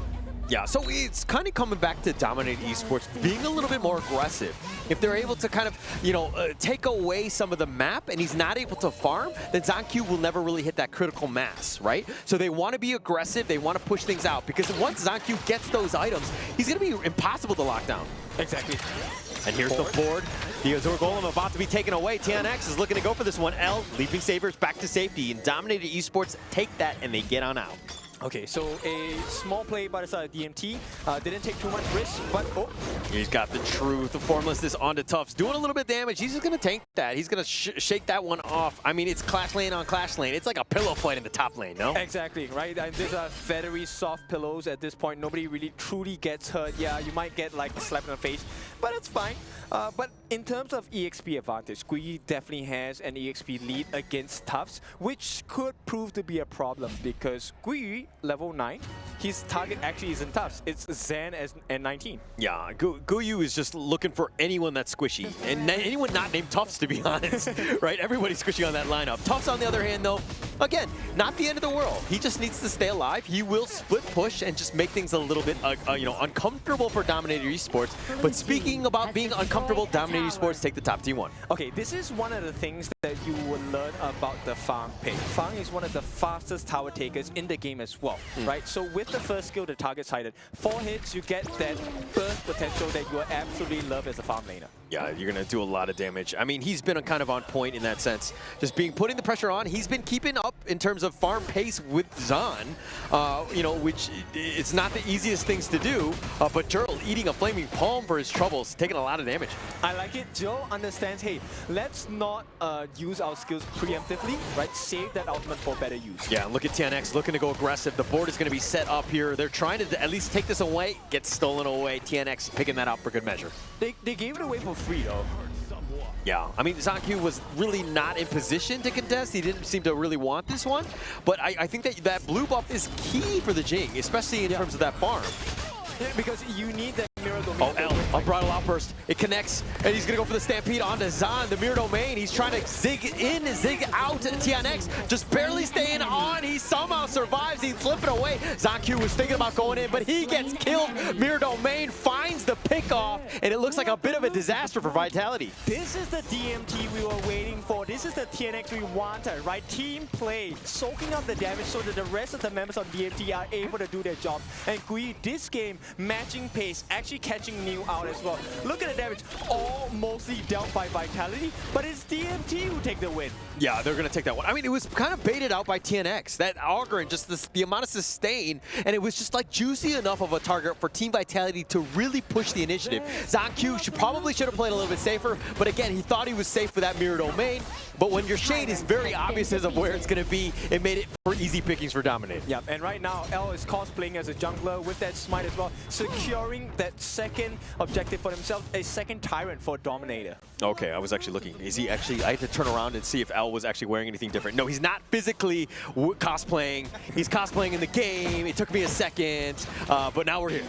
Yeah, so it's kind of coming back to Dominator Esports being a little bit more aggressive. If they're able to kind of, take away some of the map and he's not able to farm, then Gen.G will never really hit that critical mass, right? So they want to be aggressive, they want to push things out, because once Gen.G gets those items, he's going to be impossible to lock down. Exactly. And here's the board. The Azure Golem about to be taken away. TNX is looking to go for this one. L, Leaping Sabers back to safety, and Dominator Esports take that and they get on out. Okay, so a small play by the side of DMT. Didn't take too much risk, but oh. He's got the truth. The Formlessness onto Tufts. Doing a little bit of damage. He's just going to tank that. He's going to shake that one off. I mean, it's Clash Lane on Clash Lane. It's like a pillow fight in the top lane, no? Exactly, right? And these are very soft pillows at this point. Nobody really truly gets hurt. Yeah, you might get like a slap in the face, but it's fine. But in terms of EXP advantage, Gui definitely has an EXP lead against Tufts, which could prove to be a problem because Gui, level 9, his target actually isn't Tufts. It's Zen and 19. Yeah, Guyu is just looking for anyone that's squishy, and anyone not named Tufts, to be honest, right? Everybody's squishy on that lineup. Tufts, on the other hand, though, again, not the end of the world. He just needs to stay alive. He will split push and just make things a little bit, uncomfortable for Dominator Esports. But speaking about being uncomfortable, Dominator Esports take the top T1. Okay, this is one of the things that you will learn about the Fang pick. Fang is one of the fastest tower takers in the game as well, right? So with the first skill, the target's hidden. 4 hits, you get that burst potential that you absolutely love as a farm laner. Yeah, you're going to do a lot of damage. I mean, he's been kind of on point in that sense. Just putting the pressure on. He's been keeping up in terms of farm pace with Zan, which it's not the easiest things to do. But Gerald eating a flaming palm for his troubles, taking a lot of damage. I like it. Joe understands, hey, let's not use our skills preemptively, right? Save that ultimate for better use. Yeah, look at TNX looking to go aggressive. The board is going to be set up here. They're trying to at least take this away, get stolen away. TNX picking that up for good measure. They gave it away for free, though. Yeah, I mean, Gen.G was really not in position to contest. He didn't seem to really want this one. But I think that blue buff is key for the Jing, especially in terms of that farm. Yeah, because you need that mirror domain. Oh, L, Unbridled Outburst. It connects, and he's going to go for the Stampede onto Zan, the mirror domain. He's trying to zig in and zig out. TNX just barely staying on. He somehow survives. He's slipping away. Gen.G was thinking about going in, but he gets killed. Mirror domain finds the pick off, and it looks like a bit of a disaster for Vitality. This is the DMT we were waiting for. This is the TNX we wanted, right? Team play, soaking up the damage so that the rest of the members on DMT are able to do their job. And Gui, this game, matching pace, actually catching Neil out as well. Look at the damage, all mostly dealt by Vitality, but it's DMT who take the win. Yeah, they're going to take that one. I mean, it was kind of baited out by TNX. That Augur and just the amount of sustain, and it was just like juicy enough of a target for Team Vitality to really push the initiative. Gen.G probably should have played a little bit safer, but again, he thought he was safe with that mirror domain. But when your shade is very obvious as of where it's going to be, it made it for easy pickings for Dominator. Yeah, and right now, L is cosplaying as a jungler with that smite as well, securing that second objective for himself, a second Tyrant for Dominator. Okay, I was actually looking. Is he actually, I had to turn around and see if L was actually wearing anything different. No, he's not physically cosplaying. He's cosplaying in the game. It took me a second, but now we're here.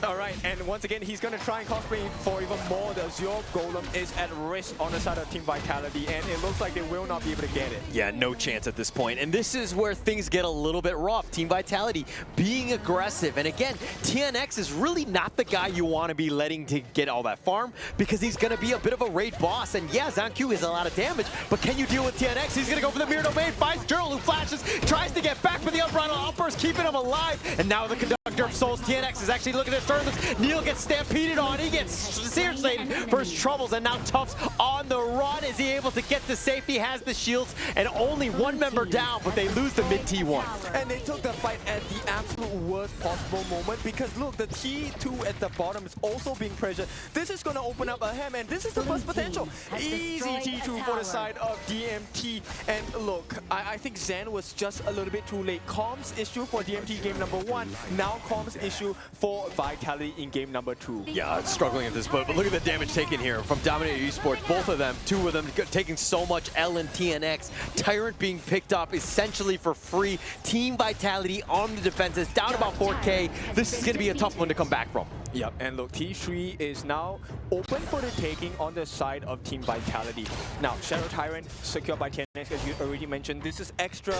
All right, and once again, he's going to try and cosplay for even more. The Azure Golem is at risk on the side of Team Vitality, and it looks like they will not be able to get it. Yeah, no chance at this point. And this is where things get a little bit rough. Team Vitality being aggressive. And again, TNX is really not the guy you want to be letting to get all that farm, because he's going to be a bit of a raid boss. And yeah, Gen.G is a lot of damage, but can you deal with TNX? He's going to go for the mirror domain, finds Gerald, who flashes, tries to get back with the Unbridled Outburst, keeping him alive. And now the Conductor of Souls, TNX, is actually looking to turn this. Neil gets stampeded on. He gets sear slated for his troubles, and now Tufts on the run. Is he able to get to safety? Has the shields, and only one member down, but they lose the mid T1. And they took the fight at the absolute worst possible moment, because look, the T2 at the bottom is also being pressured. This is going to open up a ham, and this is the first potential. Easy T2 for the side of DMT. And look, I think Zen was just a little bit too late. Comms issue for DMT game number 1, now comms issue for Vitality in game number 2. Yeah, it's struggling at this point, but look at the damage taken here from Dominator Esports. Both of them, two of them taking so much. L and TNX. Tyrant being picked up essentially for free. Team Vitality on the defenses, down about 4K. This is going to be a tough one to come back from. Yep, and look, T3 is now open for the taking on the side of Team Vitality. Now, Shadow Tyrant secured by TNX, as you already mentioned. This is extra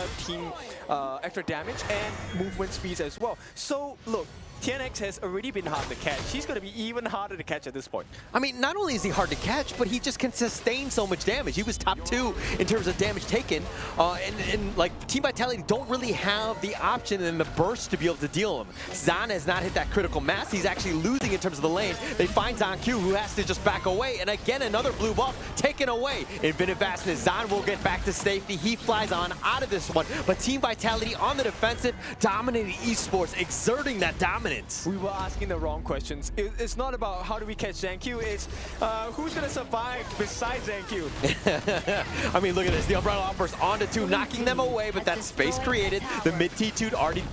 damage and movement speeds as well. So, look, TNX has already been hard to catch. He's going to be even harder to catch at this point. I mean, not only is he hard to catch, but he just can sustain so much damage. He was top 2 in terms of damage taken, and like Team Vitality don't really have the option and the burst to be able to deal him. Zan has not hit that critical mass. He's actually losing in terms of the lane. They find ZanQ, who has to just back away, and again another blue buff taken away. Infinite Vastness, Zan will get back to safety. He flies on out of this one, but Team Vitality on the defensive, Dominator Esports exerting that dominance. We were asking the wrong questions. It's not about how do we catch ZanQ, it's who's going to survive besides ZanQ. I mean, look at this. The Umbrella Outburst onto 2, knocking them away, but that space created. The mid T2 already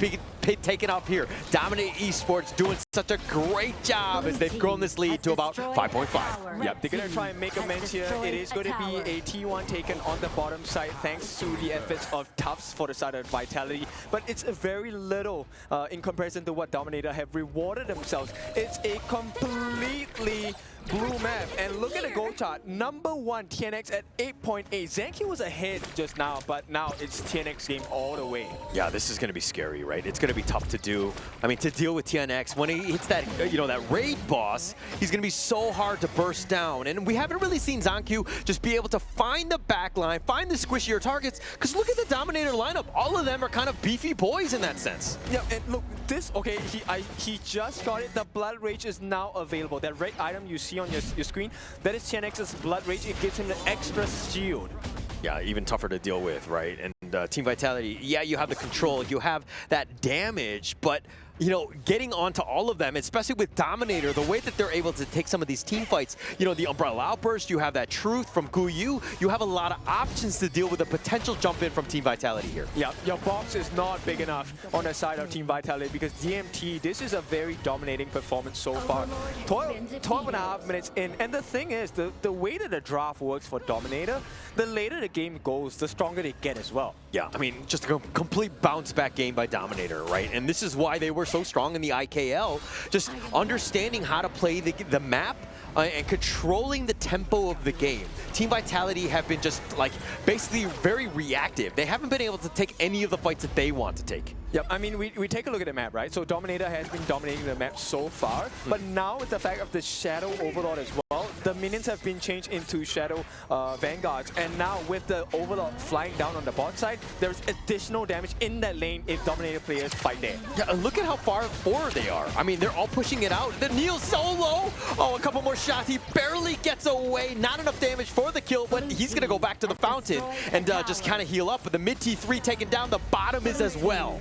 taken off here. Dominator Esports doing such a great job as they've grown this lead to about 5.5. Yep, they're going to try and make amends here. It is going to be a T1 taken on the bottom side thanks to the efforts of Tufts for the side of Vitality. But it's a very little in comparison to what Dominator have rewarded themselves. It's a completely blue map. And look at the goal chart. Number 1, TNX at 8.8. ZanQ was ahead just now, but now it's TNX game all the way. Yeah, this is going to be scary, right? It's going to be tough to do. I mean, to deal with TNX, when he hits that, that raid boss, he's going to be so hard to burst down. And we haven't really seen ZanQ just be able to find the backline, find the squishier targets, because look at the Dominator lineup. All of them are kind of beefy boys in that sense. Yeah, and look, this, okay, he just got it. The Blood Rage is now available. That red item you see on your screen, that is TNX's Blood Rage. It gives him the extra shield. Yeah, even tougher to deal with, right? And Team Vitality, yeah, you have the control, you have that damage, but getting onto all of them, especially with Dominator, the way that they're able to take some of these team fights, the Umbrella Outburst, you have that Truth from Guyu, you have a lot of options to deal with a potential jump in from Team Vitality here. Yeah, your box is not big enough on the side of Team Vitality because DMT, this is a very dominating performance so far. 12.5 minutes in, and the thing is, the way that the draft works for Dominator, the later the game goes, the stronger they get as well. Yeah, I mean, just a complete bounce back game by Dominator, right? And this is why they were so strong in the IKL, just understanding how to play the map and controlling the tempo of the game. Team Vitality have been just like basically very reactive. They haven't been able to take any of the fights that they want to take. Yep, I mean, we take a look at the map, right? So Dominator has been dominating the map so far, but now with the fact of the Shadow Overlord as well, the minions have been changed into Shadow Vanguards, and now with the Overlord flying down on the bot side, there's additional damage in that lane if Dominator players fight there. Yeah, look at how far forward they are. I mean, they're all pushing it out. The Neil solo! Oh, a couple more shots. He barely gets away. Not enough damage for the kill, but he's going to go back to the fountain and just kind of heal up. But the mid T3 taken down, the bottom is as well.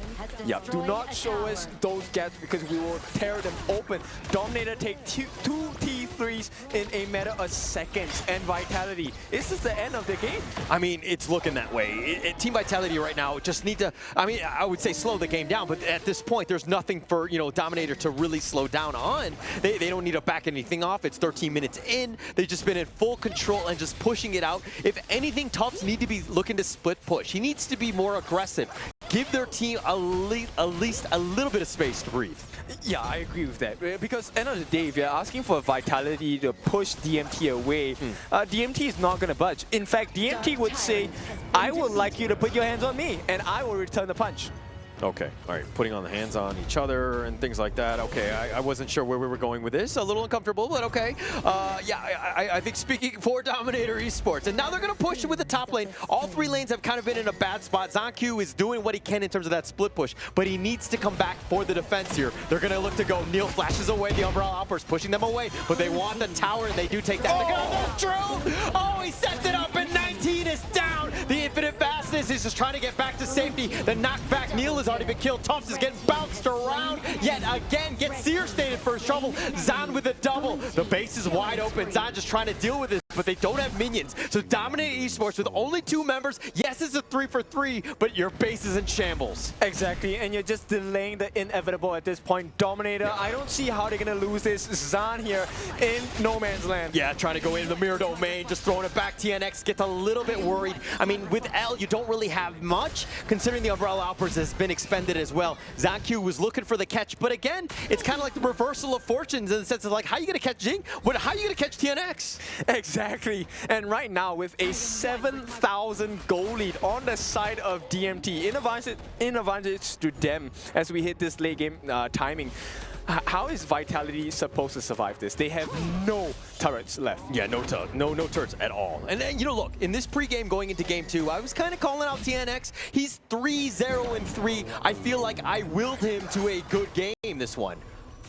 Yeah, do not show us those gaps because we will tear them open. Dominator take two T3s in a matter of seconds, and Vitality, is this the end of the game? I mean, it's looking that way. Team Vitality right now just need to, I mean, I would say slow the game down, but at this point, there's nothing for, Dominator to really slow down on. They don't need to back anything off. It's 13 minutes in. They've just been in full control and just pushing it out. If anything, Tufts need to be looking to split push. He needs to be more aggressive. Give their team at least a little bit of space to breathe. Yeah, I agree with that. Because end of the day, if you're asking for Vitality to push DMT away, DMT is not going to budge. In fact, DMT would say, I would like you to put your hands on me, and I will return the punch. Okay, all right, putting on the hands on each other and things like that. Okay, I wasn't sure where we were going with this. A little uncomfortable, but okay. Yeah, I think speaking for Dominator Esports, and now they're going to push with the top lane. All 3 lanes have kind of been in a bad spot. ZanQ is doing what he can in terms of that split push, but he needs to come back for the defense here. They're going to look to go. Neil flashes away the Umbrella Outburst, pushing them away, but they want the tower, and they do take that. Oh, he sets it up, and 19 is down. The Infinite Vastness is just trying to get back to safety. The knockback, Neil is already been killed. Tufts is getting bounced around yet again. Gets Seer stated for his trouble. Zan with a double. The base is wide open. Zan just trying to deal with this, but they don't have minions. So Dominator Esports with only 2 members. Yes, it's a 3-for-3, but your base is in shambles. Exactly, and you're just delaying the inevitable at this point. Dominator, I don't see how they're going to lose this. Zan here in no man's land. Yeah, trying to go into the mirror domain, just throwing it back. TNX gets a little bit worried. I mean, with L, you don't really have much, considering the Umbrella Outburst has been expended as well. ZanQ was looking for the catch, but again, it's kind of like the reversal of fortunes in the sense of like, how are you going to catch Jing? How are you going to catch TNX? Exactly, and right now with a 7,000 goal lead on the side of DMT, in advantage to them as we hit this late game timing. How is Vitality supposed to survive this? They have no turrets left. Yeah, no turrets at all. And then, you know, look, in this pregame going into game 2, I was kind of calling out TNX. He's 3-0-3. I feel like I willed him to a good game this one.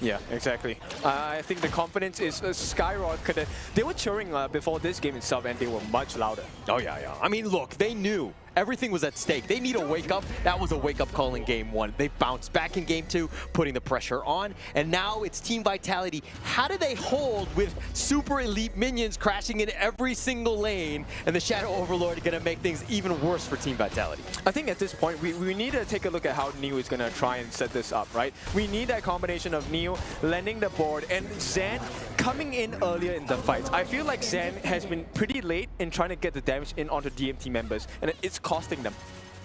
Yeah, exactly. I think the confidence is skyrocketed. They were cheering before this game itself, and they were much louder. Oh, yeah. I mean, look, they knew everything was at stake. They need a wake-up. That was a wake-up call in game 1. They bounced back in game 2, putting the pressure on, and now it's Team Vitality. How do they hold with super elite minions crashing in every single lane, and the Shadow Overlord going to make things even worse for Team Vitality? I think at this point, we need to take a look at how Neo is going to try and set this up, right? We need that combination of Neo landing the board and Zen coming in earlier in the fights. I feel like Zen has been pretty late in trying to get the damage in onto DMT members, and it's costing them.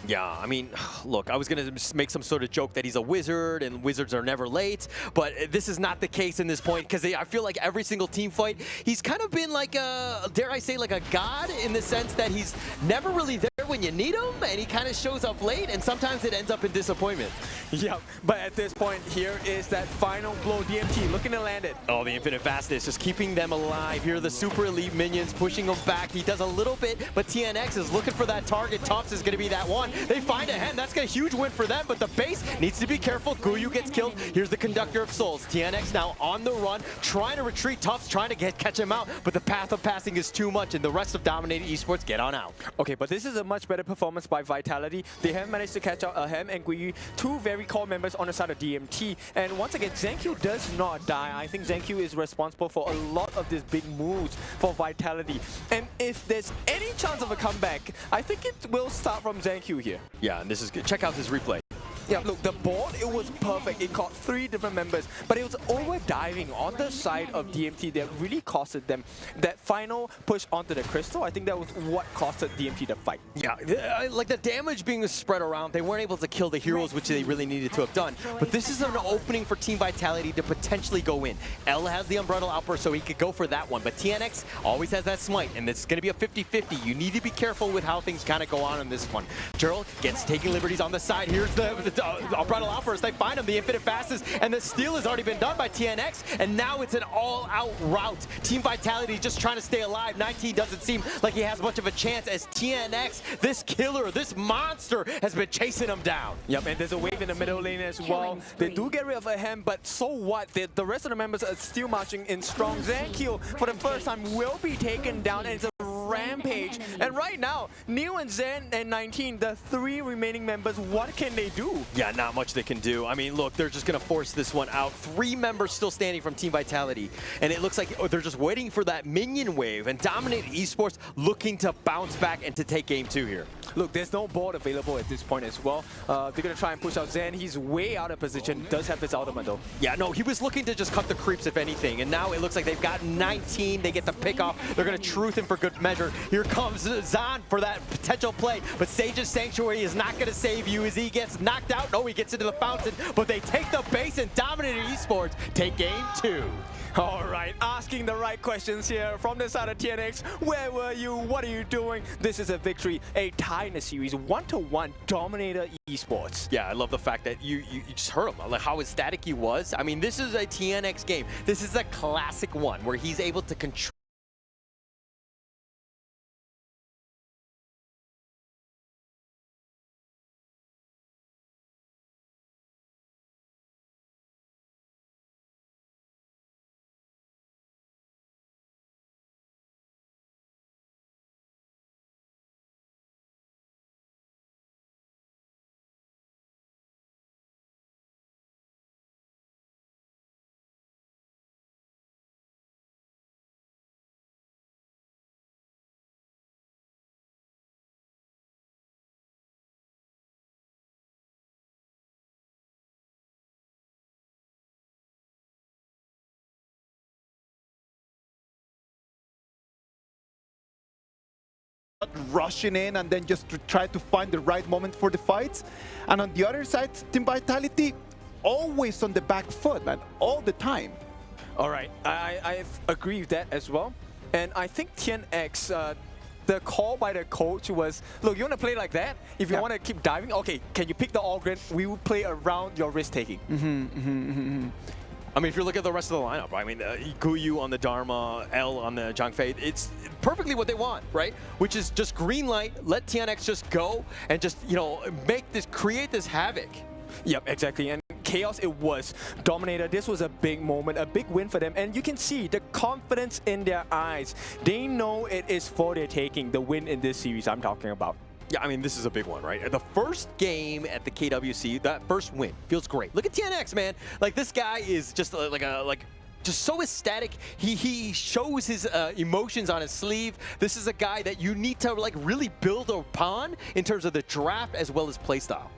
Yeah, I mean, look, I was going to make some sort of joke that he's a wizard and wizards are never late, but this is not the case in this point because I feel like every single team fight, he's kind of been like a, dare I say, like a god in the sense that he's never really there when you need him, and he kind of shows up late, and sometimes it ends up in disappointment. Yeah, but at this point, here is that final blow. DMT looking to land it. Oh, the infinite fastness, just keeping them alive. Here are the super elite minions pushing them back. He does a little bit, but TNX is looking for that target. Tufts is going to be that one. They find a hen. That's a huge win for them, but the base needs to be careful. Guyu gets killed. Here's the Conductor of Souls. TNX now on the run, trying to retreat. Tufts trying to catch him out, but the path of passing is too much, and the rest of Dominator Esports get on out. Okay, but this is a much better performance by Vitality. They have managed to catch out Ahem and Guyu, two very core members on the side of DMT. And once again, Zenq does not die. I think Zenq is responsible for a lot of these big moves for Vitality. And if there's any chance of a comeback, I think it will start from Zenq here. Yeah, and this is good. Check out this replay. Yeah, look, the board, it was perfect. It caught 3 different members, but it was over-diving on the side of DMT that really costed them. That final push onto the crystal, I think that was what costed DMT the fight. Yeah, like the damage being spread around, they weren't able to kill the heroes, which they really needed to have done. But this is an opening for Team Vitality to potentially go in. L has the Umbrella Outburst, so he could go for that one. But TNX always has that smite, and it's going to be a 50-50. You need to be careful with how things kind of go on in this one. Gerald gets taking liberties on the side. Here's the Umbrella Outburst. They find him, the infinite fastest, and the steal has already been done by TNX, and now it's an all-out rout. Team Vitality just trying to stay alive. 19 doesn't seem like he has much of a chance as TNX, this killer, this monster, has been chasing him down. Yep, and there's a wave in the middle lane as well. They do get rid of Ahem, but so what? The rest of the members are still marching in strong. Zenq, for the first time, will be taken down, and it's a rampage. And right now, Neo and Zen and 19, the 3 remaining members, what can they do? Yeah, not much they can do. I mean, look, they're just going to force this one out. 3 members still standing from Team Vitality, and it looks like they're just waiting for that minion wave, and Dominator Esports looking to bounce back and to take game 2 here. Look, there's no board available at this point as well. They're going to try and push out Zen. He's way out of position, does have his ultimate though. Yeah, no, he was looking to just cut the creeps, if anything, and now it looks like they've got 19. They get the pick off. They're going to truth him for good measure. Here comes Zan for that potential play, but Sage's Sanctuary is not going to save you as he gets knocked out. No, he gets into the fountain, but they take the base, and Dominator Esports take game 2. All right, asking the right questions here from the side of TNX. Where were you? What are you doing? This is a victory, a tie in the series, 1-1 Dominator Esports. Yeah, I love the fact that you just heard him, like how ecstatic he was. I mean, this is a TNX game. This is a classic one where he's able to control rushing in and then just to try to find the right moment for the fights. And on the other side, Team Vitality always on the back foot, man, all the time. All right, I agree with that as well. And I think TNX, the call by the coach was, look, you want to play like that? If you want to keep diving, okay, can you pick the Ogren? We will play around your risk-taking. I mean, if you look at the rest of the lineup, I mean, Guyu on the Dharma, L on the Zhangfei, it's perfectly what they want, right? Which is just green light, let TNX just go and just, you know, create this havoc. Yep, exactly. And chaos it was. Dominator, this was a big moment, a big win for them. And you can see the confidence in their eyes. They know it is for their taking, the win in this series I'm talking about. Yeah, I mean, this is a big one, right? The first game at the KWC, that first win, feels great. Look at TNX, man. Like, this guy is just just so ecstatic. He shows his emotions on his sleeve. This is a guy that you need to, like, really build upon in terms of the draft as well as playstyle.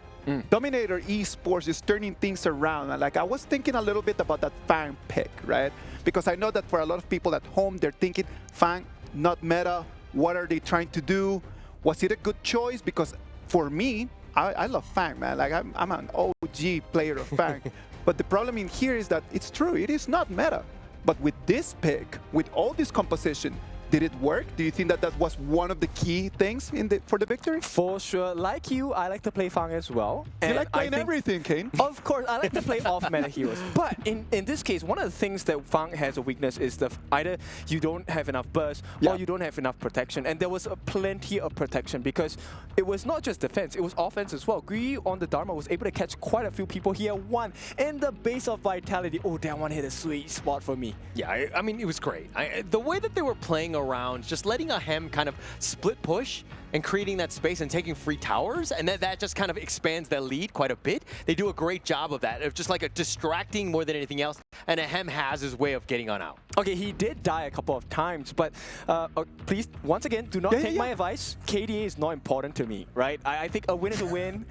Dominator Esports is turning things around. And like, I was thinking a little bit about that Fang pick, right? Because I know that for a lot of people at home, they're thinking, Fang, not meta. What are they trying to do? Was it a good choice? Because for me, I love Fang, man. Like, I'm an OG player of Fang. But the problem in here is that it's true, it is not meta. But with this pick, with all this composition, did it work? Do you think that that was one of the key things for the victory? For sure. Like you, I like to play Fang as well. You like playing everything, Kane? Of course, I like to play off-meta heroes. But in this case, one of the things that Fang has a weakness is either you don't have enough burst or you don't have enough protection. And there was plenty of protection because it was not just defense, it was offense as well. Guyu on the Dharma was able to catch quite a few people here. One in the base of Vitality. Oh, that one hit a sweet spot for me. Yeah, I mean, it was great. The way that they were playing around, just letting a Hem kind of split push and creating that space and taking free towers, and that just kind of expands their lead quite a bit. They do a great job of that, of just like a distracting more than anything else, and a Hem has his way of getting on out. Okay, he did die a couple of times, but please, once again, do not take my advice. KDA is not important to me, right? I think a win is a win.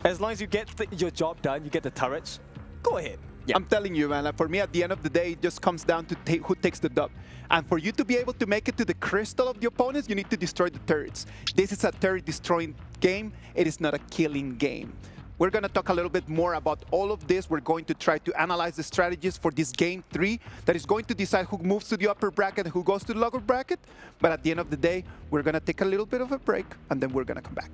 As long as you get your job done, you get the turrets, go ahead. Yeah. I'm telling you, man, like for me, at the end of the day, it just comes down to who takes the dub. And for you to be able to make it to the crystal of the opponents, you need to destroy the turrets. This is a turret-destroying game. It is not a killing game. We're going to talk a little bit more about all of this. We're going to try to analyze the strategies for this game 3 that is going to decide who moves to the upper bracket and who goes to the lower bracket. But at the end of the day, we're going to take a little bit of a break, and then we're going to come back.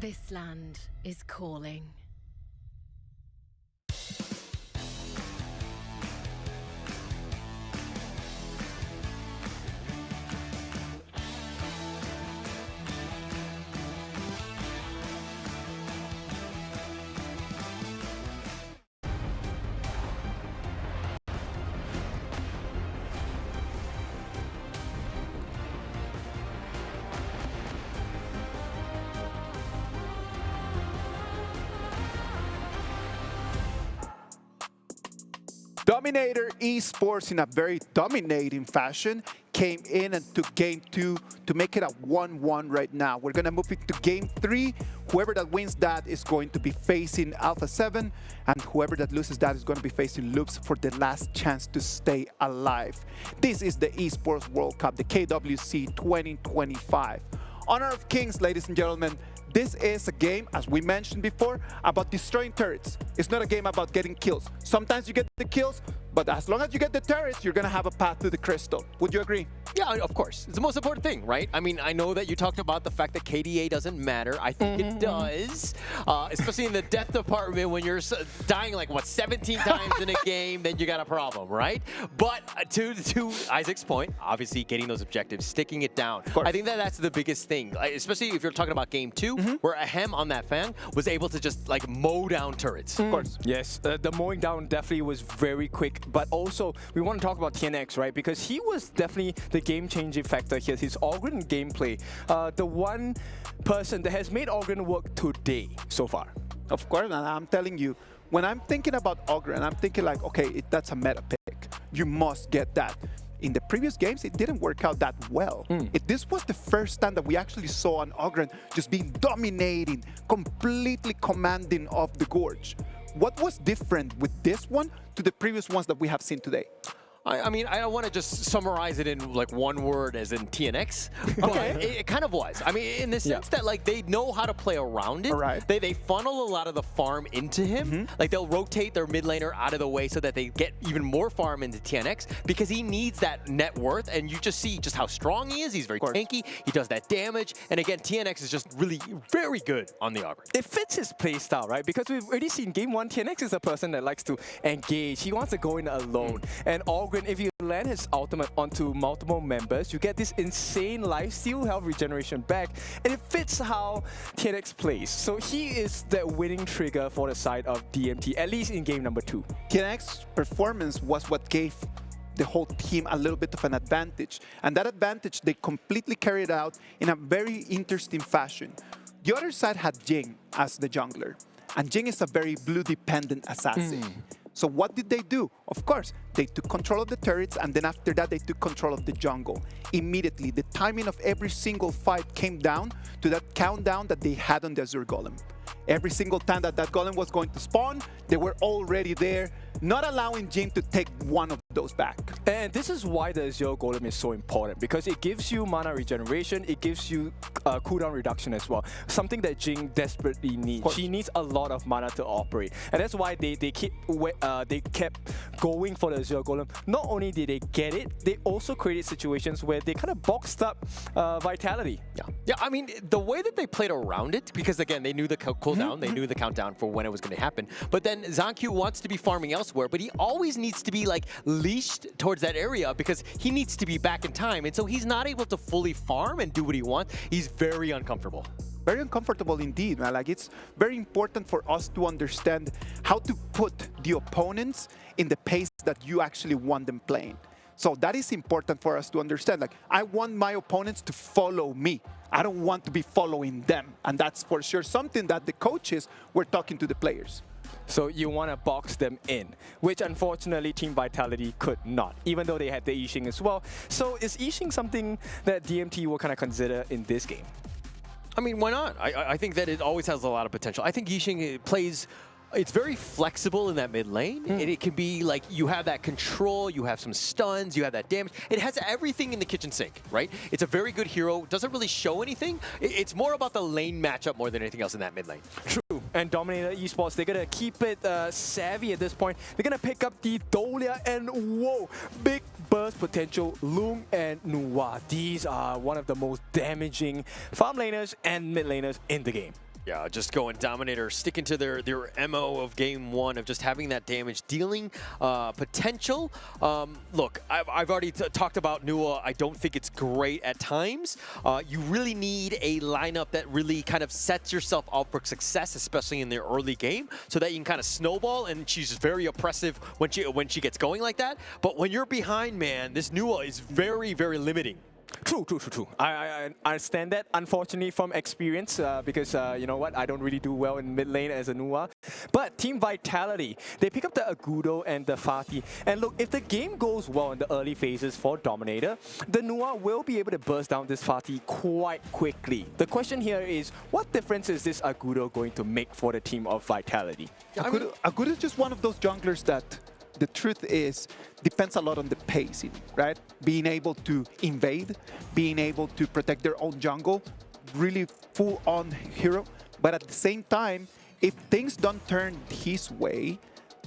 This land is calling. Dominator Esports, in a very dominating fashion, came in and took game 2 to make it a 1-1 right now. We're going to move into game 3. Whoever that wins that is going to be facing Alpha 7, and whoever that loses that is going to be facing Loops for the last chance to stay alive. This is the Esports World Cup, the KWC 2025. Honor of Kings, ladies and gentlemen. This is a game, as we mentioned before, about destroying turrets. It's not a game about getting kills. Sometimes you get the kills, but as long as you get the turrets, you're going to have a path to the crystal. Would you agree? Yeah, of course. It's the most important thing, right? I mean, I know that you talked about the fact that KDA doesn't matter. I think it does, especially in the death department when you're dying like, what, 17 times in a game, then you got a problem, right? But to Isaac's point, obviously getting those objectives, sticking it down. I think that's the biggest thing, especially if you're talking about game 2, where Ahem on that Fang was able to just like mow down turrets. Of course. Yes, the mowing down definitely was very quick, but also we want to talk about TNX, right? Because he was definitely the game-changing factor here. His Ogren gameplay, the one person that has made Ogren work today so far. Of course, and I'm telling you, when I'm thinking about Ogren, I'm thinking like, okay, that's a meta pick. You must get that. In the previous games, it didn't work out that well. This was the first time that we actually saw an Ogren just being dominating, completely commanding of the Gorge. What was different with this one to the previous ones that we have seen today? I mean, I don't want to just summarize it in like one word as in TNX, but it kind of was. I mean, in the sense that like they know how to play around it. Right. They funnel a lot of the farm into him. Like they'll rotate their mid laner out of the way so that they get even more farm into TNX because he needs that net worth, and you just see just how strong he is. He's very tanky. He does that damage, and again, TNX is just really very good on the Ogre. It fits his playstyle, right? Because we've already seen game 1, TNX is a person that likes to engage. He wants to go in alone, and Ogren, if you land his ultimate onto multiple members, you get this insane lifesteal, health regeneration back, and it fits how TNX plays. So he is the winning trigger for the side of DMT, at least in game number 2. TNX's performance was what gave the whole team a little bit of an advantage, and that advantage they completely carried out in a very interesting fashion. The other side had Jing as the jungler, and Jing is a very blue-dependent assassin. So what did they do? Of course, they took control of the turrets, and then after that, they took control of the jungle. Immediately, the timing of every single fight came down to that countdown that they had on the Azure Golem. Every single time that that Golem was going to spawn, they were already there, not allowing Jin to take one of those back. And this is why the Azure Golem is so important, because it gives you mana regeneration, it gives you cooldown reduction as well. Something that Jing desperately needs. She needs a lot of mana to operate. And that's why they kept going for the Azure Golem. Not only did they get it, they also created situations where they kind of boxed up Vitality. Yeah, I mean, the way that they played around it, because again, they knew the cooldown, they knew the countdown for when it was going to happen. But then Zancu wants to be farming elsewhere, but he always needs to be like leashed towards that area because he needs to be back in time. And so he's not able to fully farm and do what he wants. He's very uncomfortable. Very uncomfortable indeed, man. Like, it's very important for us to understand how to put the opponents in the pace that you actually want them playing. So that is important for us to understand. Like, I want my opponents to follow me. I don't want to be following them. And that's for sure something that the coaches were talking to the players. So you want to box them in, which unfortunately Team Vitality could not, even though they had the Yixing as well. So is Yixing something that DMT will kind of consider in this game? I mean, why not? I think that it always has a lot of potential. I think Yixing plays... It's very flexible in that mid lane, and it can be like you have that control, you have some stuns, you have that damage. It has everything in the kitchen sink, right? It's a very good hero, doesn't really show anything. It's more about the lane matchup more than anything else in that mid lane. True, and Dominator Esports, they're going to keep it savvy at this point. They're going to pick up the Dolia, and whoa, big burst potential, Lung and Nuwa. These are one of the most damaging farm laners and mid laners in the game. Yeah, just going Dominator, sticking to their MO of game 1 of just having that damage dealing potential. Look, I've already talked about Nua. I don't think it's great at times. You really need a lineup that really kind of sets yourself up for success, especially in the early game, so that you can kind of snowball, and she's very oppressive when she gets going like that. But when you're behind, man, this Nua is very, very limiting. True. I understand that, unfortunately, from experience, because you know what, I don't really do well in mid lane as a Nua. But Team Vitality, they pick up the Agudo and the Fatih. And look, if the game goes well in the early phases for Dominator, the Nua will be able to burst down this Fatih quite quickly. The question here is, what difference is this Agudo going to make for the team of Vitality? Agudo is just one of those junglers that, the truth is, depends a lot on the pacing, right? Being able to invade, being able to protect their own jungle, really full-on hero. But at the same time, if things don't turn his way,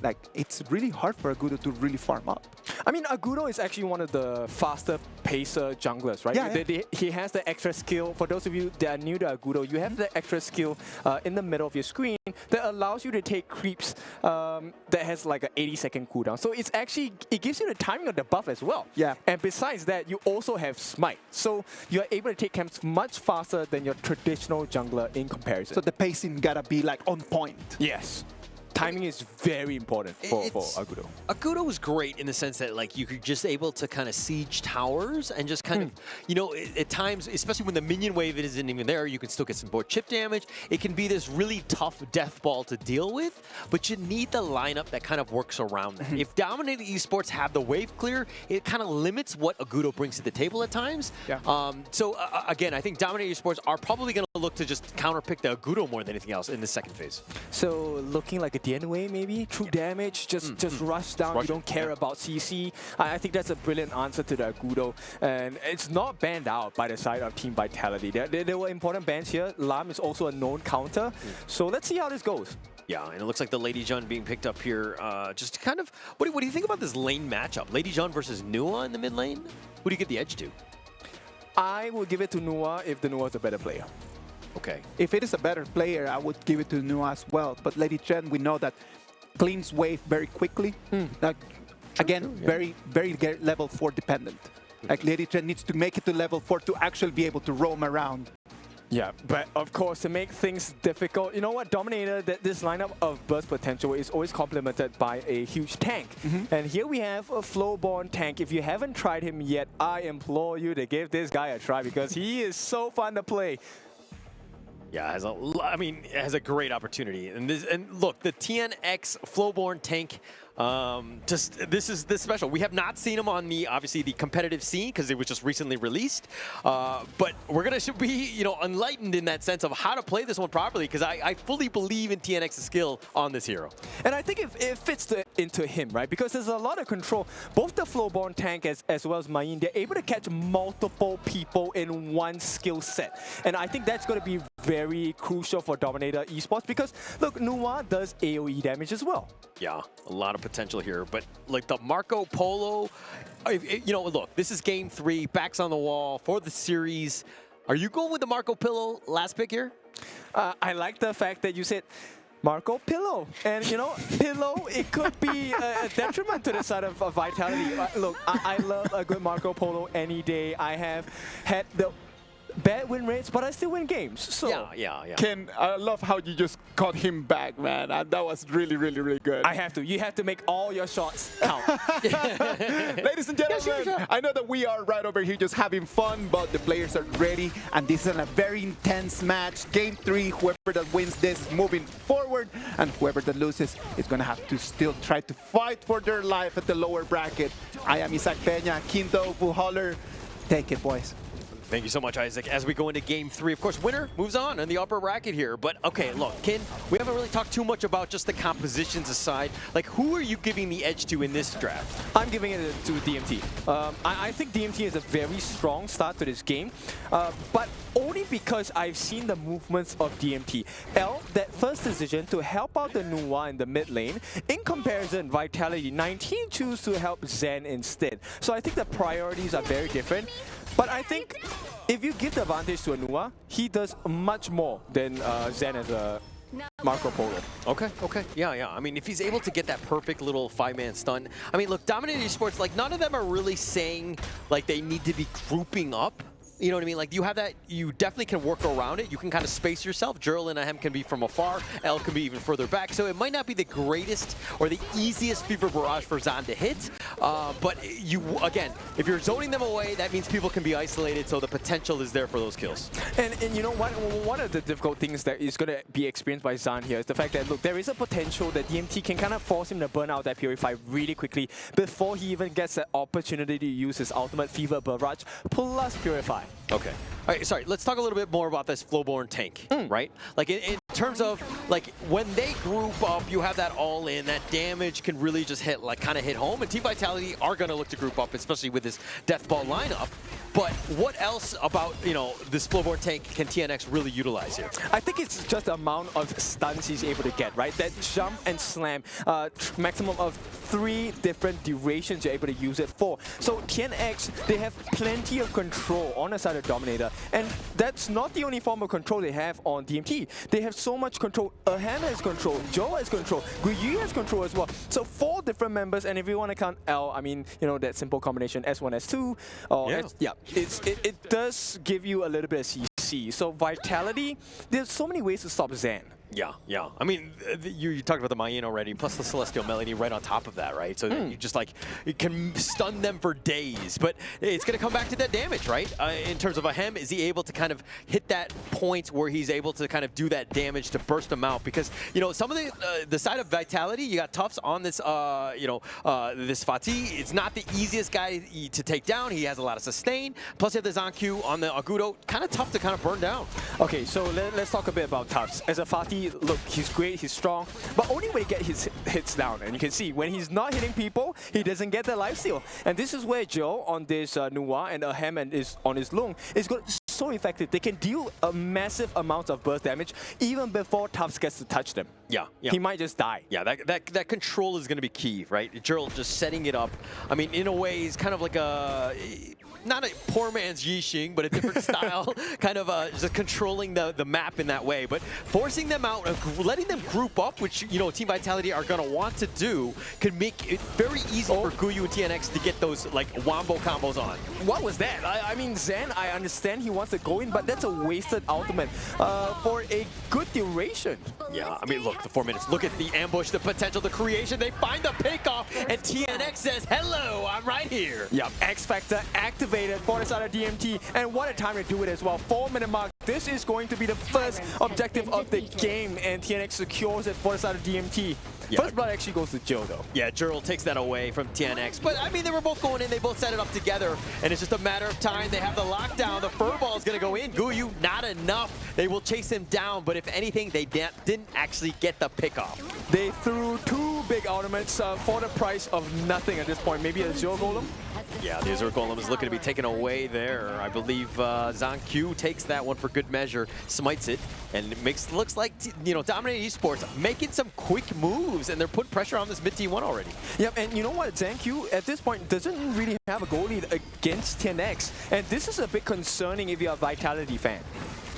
like, it's really hard for Agudo to really farm up. I mean, Agudo is actually one of the faster pacer junglers, right? Yeah. He has the extra skill. For those of you that are new to Agudo, you have the extra skill in the middle of your screen that allows you to take creeps that has like an 80-second cooldown. So it's actually, it gives you the timing of the buff as well. Yeah. And besides that, you also have Smite. So you're able to take camps much faster than your traditional jungler in comparison. So the pacing gotta be like on point. Yes. Timing is very important for Agudo. Agudo was great in the sense that, like, you could just able to kind of siege towers and just kind of, you know, at times, especially when the minion wave isn't even there, you can still get some more chip damage. It can be this really tough death ball to deal with, but you need the lineup that kind of works around that. If Dominator Esports have the wave clear, it kind of limits what Agudo brings to the table at times. Yeah. So again, I think Dominator Esports are probably going to look to just counterpick the Agudo more than anything else in the second phase. So looking like a DNWay maybe, true damage, just rush down, you don't care about CC. I think that's a brilliant answer to the Agudo, and it's not banned out by the side of Team Vitality. There were important bans here. Lam is also a known counter, so let's see how this goes. Yeah, and it looks like the Lady Jun being picked up here. Just kind of, what do you think about this lane matchup? Lady Jun versus Nua in the mid lane? Who do you give the edge to? I would give it to Nua if the Nua is a better player. Okay. If it is a better player, I would give it to Nua as well. But Lady Chen, we know that cleans wave very quickly. Like, again, very level 4 dependent. Like, Lady Chen needs to make it to level 4 to actually be able to roam around. Yeah, but of course, to make things difficult, you know what, Dominator, this lineup of burst potential is always complemented by a huge tank. And here we have a Flowborn tank. If you haven't tried him yet, I implore you to give this guy a try because he is so fun to play. Yeah, it has a great opportunity. And look, the TNX Flowborn tank, this is special. We have not seen him on obviously the competitive scene because it was just recently released. But we're gonna be, you know, enlightened in that sense of how to play this one properly because I fully believe in TNX's skill on this hero. And I think it fits into him, right? Because there's a lot of control. Both the Flowborn tank as well as Mayin, they're able to catch multiple people in one skill set. And I think that's going to be very crucial for Dominator Esports because, look, Nua does AoE damage as well. Yeah, a lot of potential here. But, like, the Marco Polo, you know, look, this is game 3, backs on the wall for the series. Are you going with the Marco Polo last pick here? I like the fact that you said Marco Pillow. And, you know, Pillow, it could be a detriment to the side of Vitality. Look, I love a good Marco Polo any day. I have had the bad win rates, but I still win games. So yeah. Ken, I love how you just caught him back, man. That was really good. I have to. You have to make all your shots count. Ladies and gentlemen, I know that we are right over here just having fun, but the players are ready, and this is a very intense match. Game 3, whoever that wins this is moving forward, and whoever that loses is going to have to still try to fight for their life at the lower bracket. I am Isaac Peña, Quinto, Buhaller. Take it, boys. Thank you so much, Isaac. As we go into game 3, of course, winner moves on in the upper bracket here. But, okay, look, Ken, we haven't really talked too much about just the compositions aside. Like, who are you giving the edge to in this draft? I'm giving it to DMT. I think DMT is a very strong start to this game, but only because I've seen the movements of DMT. That first decision to help out the Nua in the mid lane, in comparison, Vitality 19 choose to help Zen instead. So I think the priorities are very different. But I think if you give the advantage to a Nua, he does much more than Zen as a Marco Polo. Okay. Yeah. I mean, if he's able to get that perfect little 5-man stun. I mean, look, Dominator Esports, like, none of them are really saying, like, they need to be grouping up You know what I mean? Like, you have that, you definitely can work around it. You can kind of space yourself. Jurl and Ahem can be from afar. L can be even further back. So it might not be the greatest or the easiest Fever Barrage for Zan to hit. But you, again, if you're zoning them away, that means people can be isolated. So the potential is there for those kills. And you know, one of the difficult things that is going to be experienced by Zan here is the fact that, look, there is a potential that DMT can kind of force him to burn out that Purify really quickly before he even gets the opportunity to use his ultimate Fever Barrage plus Purify. Okay. All right, sorry, let's talk a little bit more about this Flowborn tank, right? Like, in terms of, like, when they group up, you have that all-in, that damage can really just hit, like, kind of hit home, and Team Vitality are going to look to group up, especially with this Deathball lineup. But what else about, you know, this Flowborn tank can TNX really utilize here? I think it's just the amount of stuns he's able to get, right? That jump and slam, maximum of 3 different durations you're able to use it for. So TNX, they have plenty of control on the side of Dominator. And that's not the only form of control they have on DMT. They have so much control. Ahem has control, Joe has control, Guyu has control as well. So 4 different members, and if you want to count L, I mean, you know, that simple combination S1, S2, or it does give you a little bit of CC. So Vitality, there's so many ways to stop Zan. Yeah, yeah. I mean, you talked about the Mayan already, plus the Celestial Melody right on top of that, right? So you just, like, it can stun them for days. But it's going to come back to that damage, right? In terms of Ahem, is he able to kind of hit that point where he's able to kind of do that damage to burst them out? Because, you know, some of the side of Vitality, you got Tufts on this, this Fatih. It's not the easiest guy to take down. He has a lot of sustain. Plus, you have the Zanq on the Agudo. Kind of tough to kind of burn down. Okay, so let's talk a bit about Tufts. As a Fatih, look, he's great, he's strong, but only when he gets his hits down. And you can see, when he's not hitting people, he doesn't get the lifesteal. And this is where Joe on this Nuwa and Ahem is on his Lung is so effective. They can deal a massive amount of burst damage even before Tufts gets to touch them. Yeah, yeah. He might just die. Yeah, that control is going to be key, right? Jurl just setting it up. I mean, in a way, he's kind of like a... not a poor man's Yixing, but a different style, kind of just controlling the map in that way. But forcing them out, letting them group up, which, you know, Team Vitality are going to want to do, can make it very easy for Guyu and TNX to get those, like, wombo combos on. What was that? I mean, Zan, I understand he wants to go in, but that's a wasted ultimate for a good duration. Yeah, I mean, look, the 4 minutes. Look at the ambush, the potential, the creation. They find the pick-off, and TNX says, hello, I'm right here. Yeah, X Factor activated for the side of DMT, and what a time to do it as well. 4-minute mark. This is going to be the first objective of the game, and TNX secures it for the side of DMT. Yeah. First blood actually goes to Joe, though. Yeah, Jurl takes that away from TNX. But, I mean, they were both going in. They both set it up together. And it's just a matter of time. They have the lockdown. The furball is going to go in. Guyu, not enough. They will chase him down. But if anything, they didn't actually get the pickoff. They threw 2 big ultimates for the price of nothing at this point. Maybe a Azure Golem? Yeah, the Azure Golem is looking to be taken away there. I believe Zanq takes that one for good measure, smites it, and it looks like, you know, Dominator Esports making some quick moves, and they're putting pressure on this mid T1 already. Yep, and you know what? Zanq at this point doesn't really have a goal lead against TNX, and this is a bit concerning if you're a Vitality fan.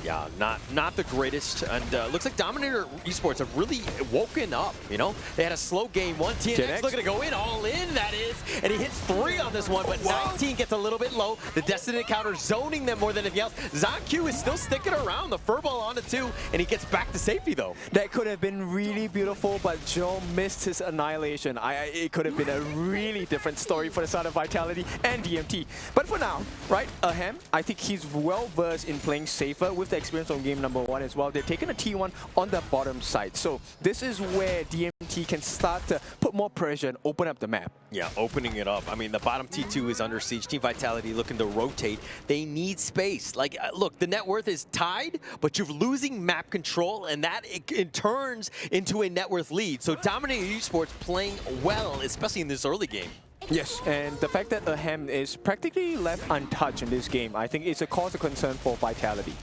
Yeah, not the greatest, and looks like Dominator Esports have really woken up, you know? They had a slow game 1, TNX looking to go in, all in, that is, and he hits 3 on this one, but 19 gets a little bit low. The Destiny encounter zoning them more than anything else. Zanq is still sticking around, the furball onto 2, and he gets back to safety, though. That could have been really beautiful, but Joe missed his annihilation. It could have been a really different story for the side of Vitality and DMT. But for now, right, Ahem, I think he's well-versed in playing safer with the experience on game number 1 as well. They're taking a T1 on the bottom side. So this is where DMT can start to put more pressure and open up the map. Yeah, opening it up. I mean, the bottom T2 is under siege. Team Vitality looking to rotate. They need space. Like, look, the net worth is tied, but you're losing map control, and that it turns into a net worth lead. So Dominator Esports playing well, especially in this early game. Yes, and the fact that Ahem is practically left untouched in this game, I think it's a cause of concern for Vitality.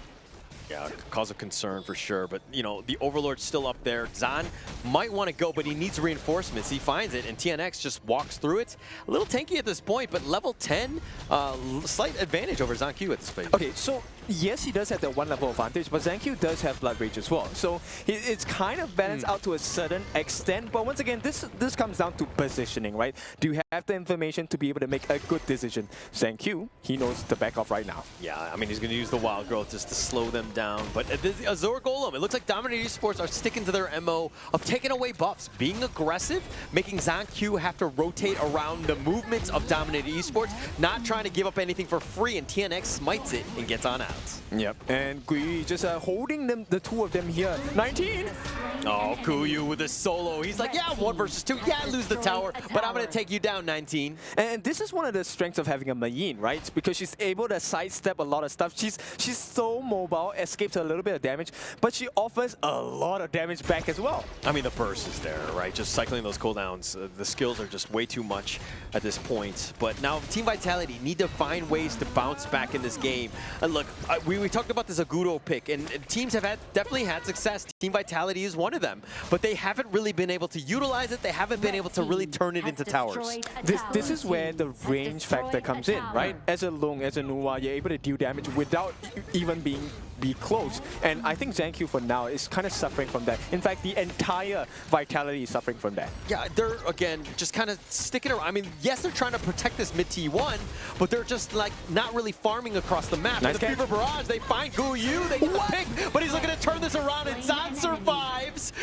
Yeah, cause of concern for sure, but you know, the Overlord's still up there. Zan might want to go, but he needs reinforcements. He finds it, and TNX just walks through it. A little tanky at this point, but level 10, slight advantage over Zanq at this phase. Okay, so yes, he does have that one level advantage, but Zhang Q does have Blood Rage as well. So it's kind of balanced out to a certain extent. But once again, this comes down to positioning, right? Do you have the information to be able to make a good decision? Zhang Q, he knows to back off right now. Yeah, I mean, he's going to use the Wild Growth just to slow them down. But this Azure Golem, it looks like Dominator Esports are sticking to their MO of taking away buffs, being aggressive, making Zhang Q have to rotate around the movements of Dominator Esports, not trying to give up anything for free, and TNX smites it and gets on out. Yep, and Gui just holding them, the two of them here. 19! Oh, Kuyu with a solo. He's like, yeah, 1 versus 2. Yeah, lose the tower, but I'm going to take you down, 19. And this is one of the strengths of having a Mayin, right? Because she's able to sidestep a lot of stuff. She's so mobile, escapes a little bit of damage, but she offers a lot of damage back as well. I mean, the burst is there, right? Just cycling those cooldowns. The skills are just way too much at this point. But now Team Vitality need to find ways to bounce back in this game. And look, we talked about this Agudo pick, and teams have definitely had success. Team Vitality is one of them, but they haven't really been able to utilize it. They haven't been able to really turn it into towers. This is where the range factor comes in, right? As a Lung, as a Nuwa, you're able to deal damage without even be close. And I think Zhang Q for now is kind of suffering from that. In fact, the entire Vitality is suffering from that. Yeah, they're, again, just kind of sticking around. I mean, yes, they're trying to protect this mid T1, but they're just, like, not really farming across the map. Nice the Fever Barrage, they find Guyu, they get the pick, but he's looking to turn this around, and Zan survives.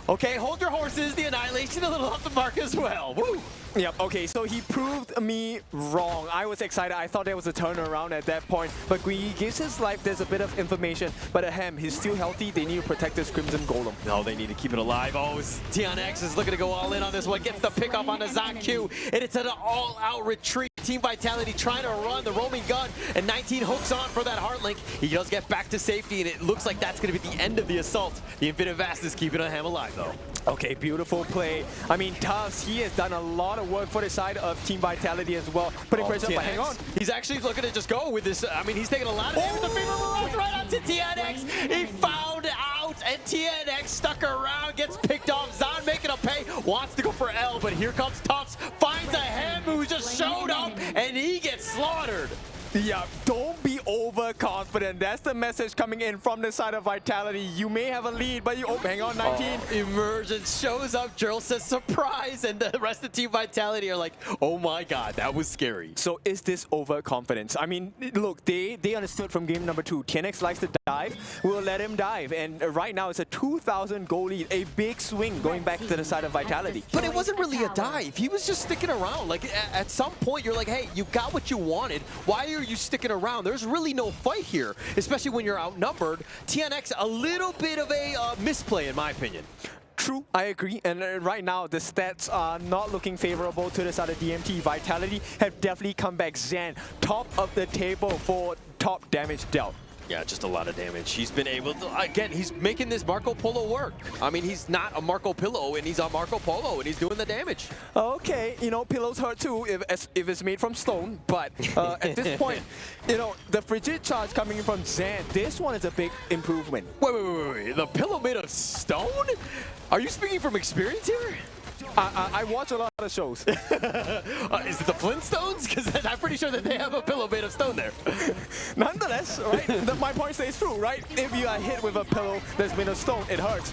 Okay, hold your horses. The Annihilation a little off the mark as well. Woo! Yep, okay, so he proved me wrong. I was excited. I thought there was a turnaround at that point. But Gui gives his life. There's a bit of information. But Ahem, he's still healthy. They need to protect this Crimson Golem. No, they need to keep it alive. Oh, TNX is looking to go all in on this one. Gets the pick up on the Zhang Q. And it's an all-out retreat. Team Vitality trying to run the roaming gun. And 19 hooks on for that heart link. He does get back to safety. And it looks like that's going to be the end of the assault. The Infinite Vast is keeping Ahem alive, though. Okay, beautiful play. I mean, Tufts, he has done a lot of work for the side of Team Vitality as well. Putting pressure, but hang on. He's actually looking to just go with this. I mean, he's taking a lot of damage. The Fever Barrage right onto TNX. He found out, and TNX stuck around, gets picked off. Zan making a pay, wants to go for L, but here comes Tufts, finds Ahem who just showed up, and he gets slaughtered. Yeah, don't be overconfident. That's the message coming in from the side of Vitality. You may have a lead, but you hang on, 19. Emergence shows up. Gerald says surprise, and the rest of Team Vitality are like, oh my god, that was scary. So is this overconfidence? I mean, look, they understood from game number 2. TNX likes to dive. We'll let him dive. And right now it's a 2,000 goal lead. A big swing going back to the side of Vitality. But it wasn't really a dive. He was just sticking around. Like, at some point, you're like, hey, you got what you wanted. Why are you sticking around? There's really no fight here, especially when you're outnumbered. TNX, a little bit of a misplay, in my opinion. True, I agree. And right now, the stats are not looking favorable to the side of DMT. Vitality have definitely come back. Zan, top of the table for top damage dealt. Yeah, just a lot of damage. He's been able to, again, he's making this Marco Polo work. I mean, he's not a Marco Pillow, and he's a Marco Polo, and he's doing the damage. Okay, you know, pillows hurt too if it's made from stone, but at this point, you know, the frigid charge coming in from Zan, this one is a big improvement. Wait. The pillow made of stone? Are you speaking from experience here? I watch a lot of shows. Is it the Flintstones? Because I'm pretty sure that they have a pillow made of stone there. Nonetheless, right, my point stays true, right? If you are hit with a pillow that's made of stone, it hurts.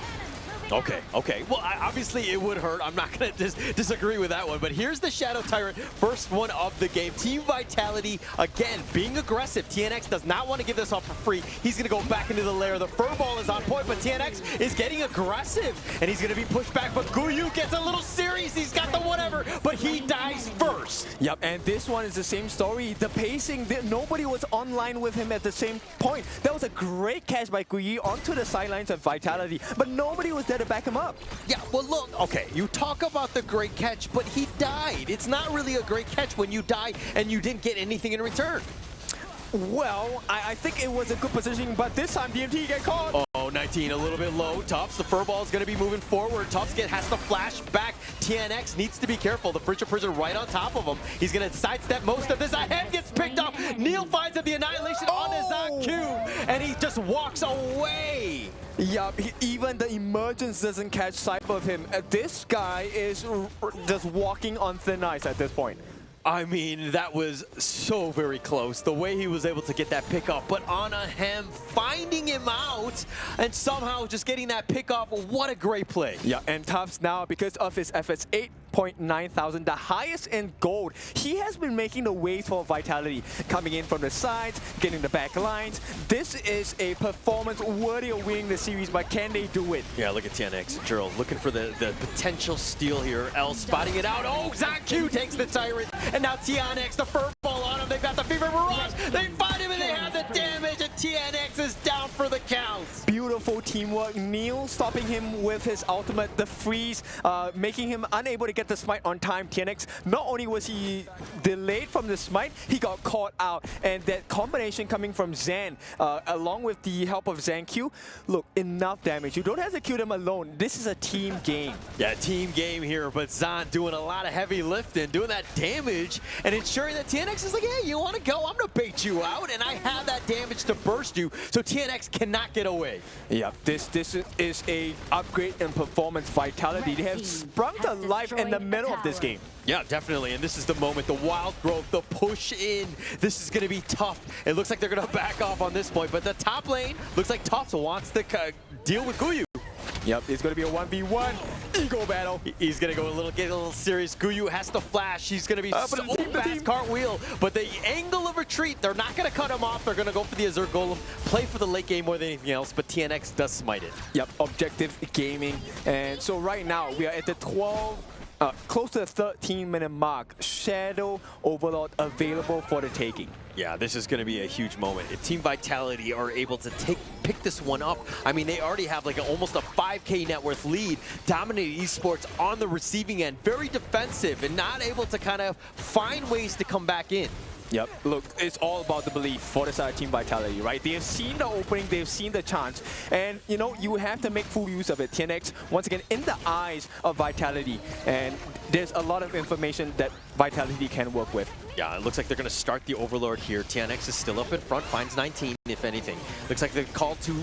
Okay. Well, obviously it would hurt. I'm not going to disagree with that one. But here's the Shadow Tyrant, first one of the game. Team Vitality, again, being aggressive. TNX does not want to give this up for free. He's going to go back into the lair. The Furball is on point, but TNX is getting aggressive. And he's going to be pushed back, but Guyu gets a little serious. He's got the whatever, but he dies first. Yep, and this one is the same story. The pacing, nobody was online with him at the same point. That was a great catch by Guyu onto the sidelines of Vitality, but nobody was there to back him up. Yeah, well, look, okay, you talk about the great catch, but he died. It's not really a great catch when you die and you didn't get anything in return. Well, I think it was a good positioning, but this time DMT get caught. Oh, 19 a little bit low. Tufts, the Furball is going to be moving forward. Tufts has to flash back. TNX needs to be careful. The Frigid Prison right on top of him. He's going to sidestep most of this. Ahead gets picked off. Neil finds the Annihilation on his Zhang Q, and he just walks away. Yeah, even the emergence doesn't catch sight of him. This guy is just walking on thin ice at this point. I mean, that was so very close. The way he was able to get that pick off, but on a hem, finding him out, and somehow just getting that pick off. What a great play. Yeah, and Tufts now, because of his efforts, 8.9 thousand, the highest in gold. He has been making the waves for Vitality, coming in from the sides, getting the back lines. This is a performance worthy of winning the series, but can they do it? Yeah, look at TNX. Drill looking for the potential steal here. L spotting it out. Oh, Gen.G takes the Tyrant. And now TNX, the fur ball on him. They've got the Fever Barrage. They find him and they have the damage. And TNX is down for the count. Beautiful teamwork. Neil stopping him with his ultimate, the freeze, making him unable to get the smite on time. TNX, not only was he delayed from the smite, he got caught out. And that combination coming from Zan, along with the help of Gen.G, look, enough damage. You don't have to kill them alone. This is a team game. Yeah, team game here, but Zan doing a lot of heavy lifting, doing that damage, and ensuring that TNX is like, hey, you want to go? I'm going to bait you out, and I have that damage to burst you, so TNX cannot get away. Yeah, this is a upgrade in performance. Vitality, they have sprung to life in the middle of this game. Yeah, definitely, and this is the moment, the wild growth, the push in. This is going to be tough. It looks like they're going to back off on this point, but the top lane looks like Tufts wants to deal with Guyu. Yep, it's going to be a 1v1 ego battle. He's going to get a little serious. Guyu has to flash. He's going to be so fast cartwheel, but the angle of retreat, they're not going to cut him off. They're going to go for the Azure Golem, play for the late game more than anything else, but TNX does smite it. Yep, objective gaming. And so right now, we are at the close to the 13-minute mark. Shadow Overlord available for the taking. Yeah, this is going to be a huge moment. If Team Vitality are able to pick this one up, I mean, they already have like almost a 5K net worth lead. Dominator Esports on the receiving end, very defensive and not able to kind of find ways to come back in. Yep, look, it's all about the belief for the side of Team Vitality, right? They have seen the opening, they've seen the chance, and you know, you have to make full use of it. TNX, once again, in the eyes of Vitality, and there's a lot of information that Vitality can work with. Yeah, it looks like they're going to start the Overlord here. TNX is still up in front, finds 19, if anything. Looks like the call to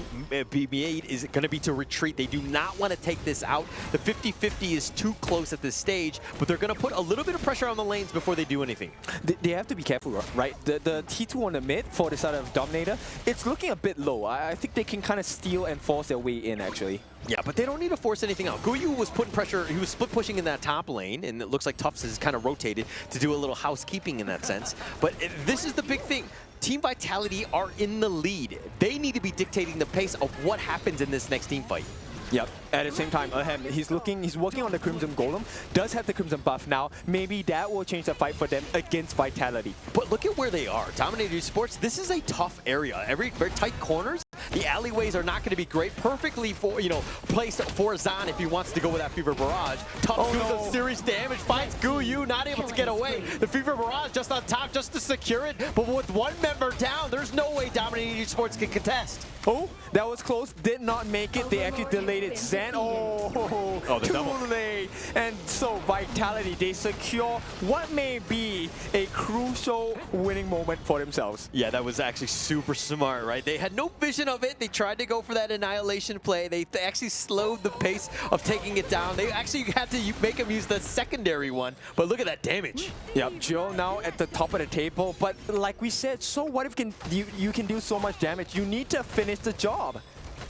be made is going to be to retreat. They do not want to take this out. The 50-50 is too close at this stage, but they're going to put a little bit of pressure on the lanes before they do anything. They have to be careful, right? The T2 on the mid for the side of Dominator, it's looking a bit low. I think they can kind of steal and force their way in, actually. Yeah, but they don't need to force anything out. Guyu was putting pressure, he was split pushing in that top lane, and it looks like Tufts has kind of rotated to do a little housekeeping in that sense. But this is the big thing. Team Vitality are in the lead. They need to be dictating the pace of what happens in this next team fight. Yep. At the same time, he's working on the Crimson Golem, does have the Crimson buff now. Maybe that will change the fight for them against Vitality. But look at where they are. Dominator Esports, this is a tough area. Very tight corners. The alleyways are not going to be great. Perfectly for, placed for Zan if he wants to go with that Fever Barrage. Tufts does some serious damage, finds Guyu, not able to get away. The Fever Barrage just on top just to secure it. But with one member down, there's no way Dominator Esports can contest. Oh, that was close. Did not make it. They actually delayed it. Zan, too late. And so Vitality, they secure what may be a crucial winning moment for themselves. Yeah, that was actually super smart, right? They had no vision of it. They tried to go for that annihilation play. They actually slowed the pace of taking it down. They actually had to make him use the secondary one. But look at that damage. Yep, Joe now at the top of the table. But like we said, so what if you can do so much damage? You need to finish the job.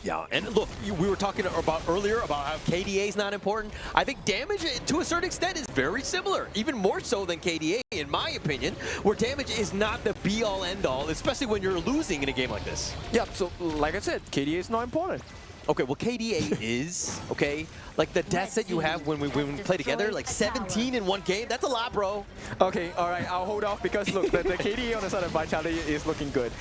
Yeah, and look, we were talking about earlier about how KDA is not important. I think damage, to a certain extent, is very similar, even more so than KDA, in my opinion, where damage is not the be-all, end-all, especially when you're losing in a game like this. Yep, so like I said, KDA is not important. Okay, well, KDA is, okay, like the deaths that you have when we play together, like 17 in one game, that's a lot, bro. Okay, all right, I'll hold off because, look, the KDA on the side of Vitality is looking good.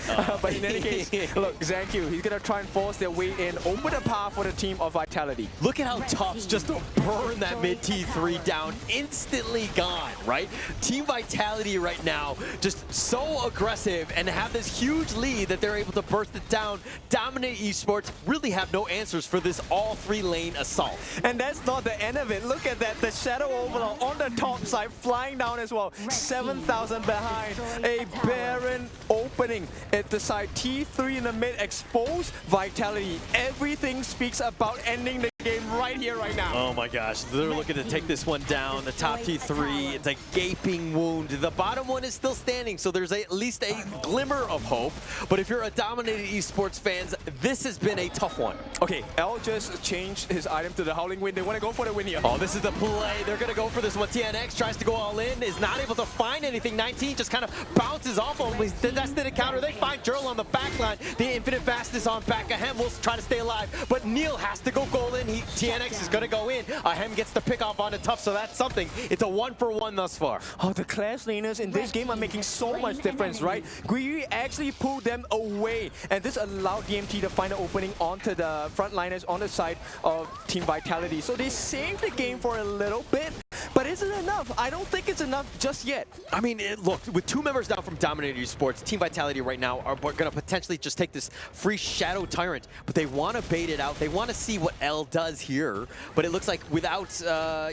But in any case, look, Gen.G, he's going to try and force their way in, open a path for the team of Vitality. Look at how Tufts just burn that mid T3 down, instantly gone, right? Team Vitality right now, just so aggressive and have this huge lead that they're able to burst it down. Dominator Esports really have no answers for this all three-lane assault. And that's not the end of it. Look at that. The Shadow Overlord on the top side, flying down as well. 7,000 behind. A barren opening at the side. T3 in the mid, exposed Vitality. Everything speaks about ending the game. game right here, right now. Oh my gosh, they're looking to take this one down. The top T3, it's a gaping wound. The bottom one is still standing, so there's at least a glimmer of hope. But if you're a Dominator Esports fans, this has been a tough one. Okay, L just changed his item to the Howling Wind. They want to go for the win here. Oh, this is the play. They're going to go for this one. TNX tries to go all in, is not able to find anything. 19 just kind of bounces off of him. That's the counter. They find Jurl on the back line. The infinite fastness on back. Ahem will try to stay alive, but Neil has to go goal in. TNX is going to go in. Ahem gets the pick off on the Tough, so that's something. It's a 1-for-1 thus far. Oh, the Clash laners in this game are making so much difference, right? Guiyu actually pulled them away, and this allowed DMT to find an opening onto the frontliners on the side of Team Vitality. So they saved the game for a little bit, but is it enough? I don't think it's enough just yet. I mean, look, with 2 members down from Dominator Esports, Team Vitality right now are going to potentially just take this free Shadow Tyrant, but they want to bait it out. They want to see what L does here, but it looks like without,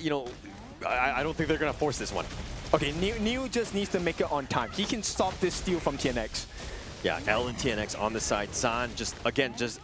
you know, I don't think they're going to force this one. Okay, Neil just needs to make it on time. He can stop this steal from TNX. Yeah, L and TNX on the side. Zan just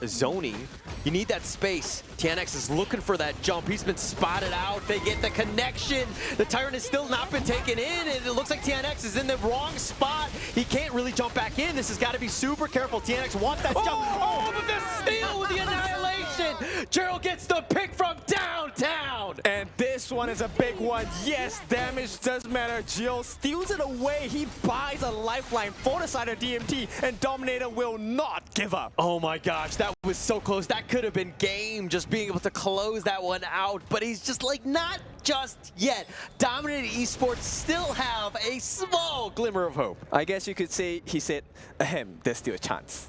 zoning. You need that space. TNX is looking for that jump. He's been spotted out. They get the connection. The Tyrant has still not been taken in, and it looks like TNX is in the wrong spot. He can't really jump back in. This has got to be super careful. TNX wants that jump. Oh, but the steal with the annihilation. Gerald gets the pick from downtown. And this one is a big one. Yes, damage does matter. Jill steals it away. He buys a lifeline for the side of DMT, and Dominator will not give up. Oh my gosh, that was so close. That could have been game, just being able to close that one out, but he's just like, not just yet. Dominator Esports still have a small glimmer of hope. I guess you could say he said, ahem, there's still a chance.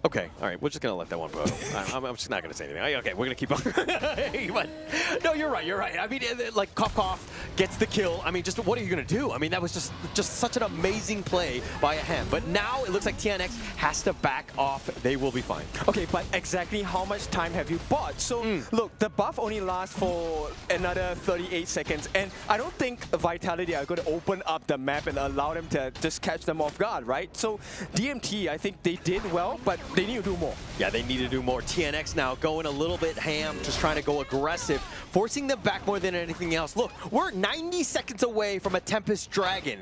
Okay, all right, we're just going to let that one go. I'm just not going to say anything. Okay, we're going to keep on. But, no, you're right, you're right. I mean, like, Koff gets the kill. I mean, just what are you going to do? I mean, that was just such an amazing play by Ahem. But now it looks like TNX has to back off. They will be fine. Okay, but exactly how much time have you bought? So, look, the buff only lasts for another 38 seconds, and I don't think Vitality are going to open up the map and allow them to just catch them off guard, right? So, DMT, I think they did well, but they need to do more. Yeah, they need to do more. TNX now going a little bit ham, just trying to go aggressive, forcing them back more than anything else. Look, we're 90 seconds away from a Tempest Dragon.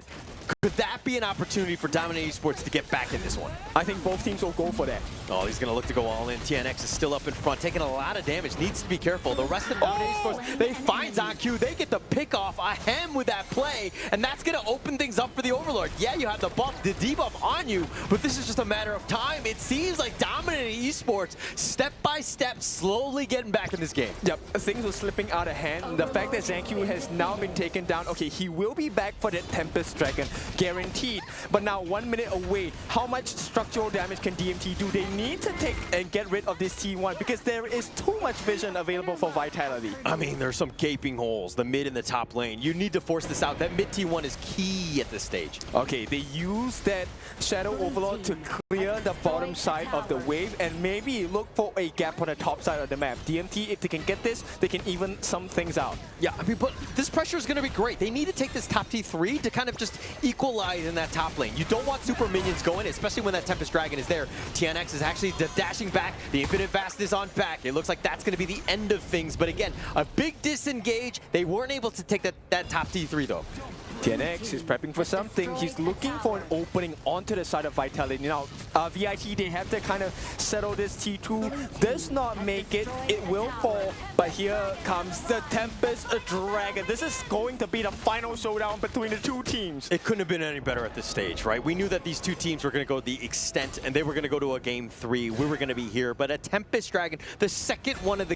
Could that be an opportunity for Dominator Esports to get back in this one? I think both teams will go for that. Oh, he's going to look to go all in. TNX is still up in front, taking a lot of damage. Needs to be careful. The rest of Dominator Esports, they find ZonQ. They get the pick off Ahem with that play, and that's going to open things up for the Overlord. Yeah, you have the buff, the debuff on you, but this is just a matter of time. It seems like Dominator Esports, step by step, slowly getting back in this game. Yep, things were slipping out of hand. The fact that ZonQ has now been taken down, okay, he will be back for that Tempest Dragon, guaranteed. But now 1 minute away, how much structural damage can DMT do? They need to take and get rid of this T1 because there is too much vision available for Vitality. I mean, there's some gaping holes, the mid and the top lane. You need to force this out. That mid T1 is key at this stage. Okay, they use that Shadow Overlord to clear the bottom side of the wave and maybe look for a gap on the top side of the map. DMT, if they can get this, they can even some things out. Yeah, I mean, but this pressure is going to be great. They need to take this top T3 to kind of just equalize in that top lane. You don't want super minions going, especially when that Tempest Dragon is there. TNX is actually dashing back. The Infinite Vast is on back. It looks like that's going to be the end of things. But again, a big disengage. They weren't able to take that top T3 though. TNX is prepping for something. He's looking for an opening onto the side of Vitality. Now, VIT, they have to kind of settle this T2. Does not make it. It will fall. But here comes the Tempest Dragon. This is going to be the final showdown between the two teams. It couldn't have been any better at this stage, right? We knew that these two teams were going to go the extent, and they were going to go to a game 3. We were going to be here. But a Tempest Dragon, the second one of the